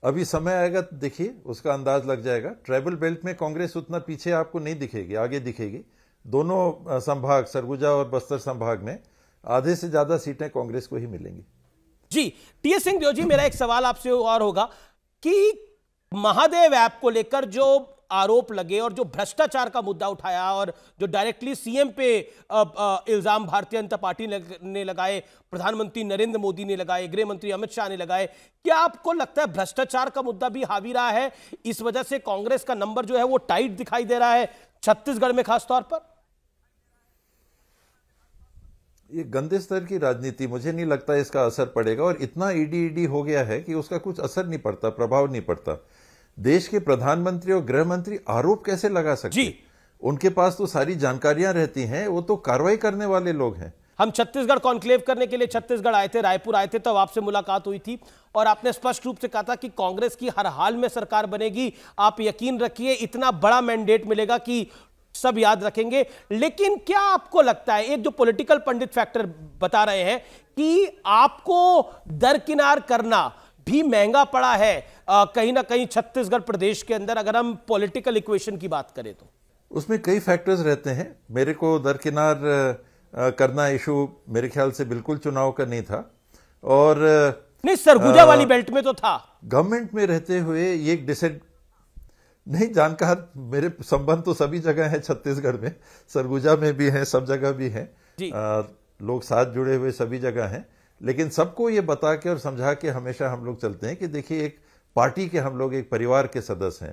अभी समय आएगा तो देखिए, उसका अंदाज लग जाएगा। ट्राइबल बेल्ट में कांग्रेस उतना पीछे आपको नहीं दिखेगी, आगे दिखेगी। दोनों संभाग, सरगुजा और बस्तर संभाग में आधे से ज्यादा सीटें कांग्रेस को ही मिलेंगी। जी टीएस सिंहदेव जी, मेरा एक सवाल आपसे और होगा कि महादेव ऐप को लेकर जो आरोप लगे और जो भ्रष्टाचार का मुद्दा उठाया और जो डायरेक्टली सीएम पे इल्जाम भारतीय जनता पार्टी ने लगाए, प्रधानमंत्री नरेंद्र मोदी ने लगाए, गृह मंत्री अमित शाह ने लगाए, क्या आपको लगता है भ्रष्टाचार का मुद्दा भी हावी रहा है? इस वजह से कांग्रेस का नंबर जो है वो टाइट दिखाई दे रहा है छत्तीसगढ़ में खासतौर पर। ये गंदे स्तर की राजनीति, मुझे नहीं लगता इसका असर पड़ेगा, और इतना ईडी हो गया है कि उसका कुछ असर नहीं पड़ता, प्रभाव नहीं पड़ता। देश के प्रधानमंत्री और गृह मंत्री आरोप कैसे लगा सकते हैं? उनके पास तो सारी जानकारियां रहती हैं, वो तो कार्रवाई करने वाले लोग हैं। हम छत्तीसगढ़ कॉन्क्लेव करने के लिए छत्तीसगढ़ आए थे, रायपुर आए थे, तब आपसे मुलाकात हुई थी और आपने स्पष्ट रूप से कहा था कि कांग्रेस की हर हाल में सरकार बनेगी। आप यकीन रखिए, इतना बड़ा मैंडेट मिलेगा कि सब याद रखेंगे। लेकिन क्या आपको लगता है, एक जो पॉलिटिकल पंडित फैक्टर बता रहे हैं कि आपको दरकिनार करना भी महंगा पड़ा है कहीं ना कहीं छत्तीसगढ़ प्रदेश के अंदर, अगर हम पॉलिटिकल इक्वेशन की बात करें तो? उसमें कई फैक्टर्स रहते हैं। मेरे को दरकिनार करना इशू मेरे ख्याल से बिल्कुल चुनाव का नहीं था, और नहीं, सरगुजा वाली बेल्ट में तो था। गवर्नमेंट में रहते हुए ये डिसाइड नहीं, जानकार मेरे संबंध तो सभी जगह है छत्तीसगढ़ में, सरगुजा में भी है, सब जगह भी है, लोग साथ जुड़े हुए सभी जगह हैं। लेकिन सबको ये बता के और समझा के हमेशा हम लोग चलते हैं कि देखिए, एक पार्टी के हम लोग एक परिवार के सदस्य हैं।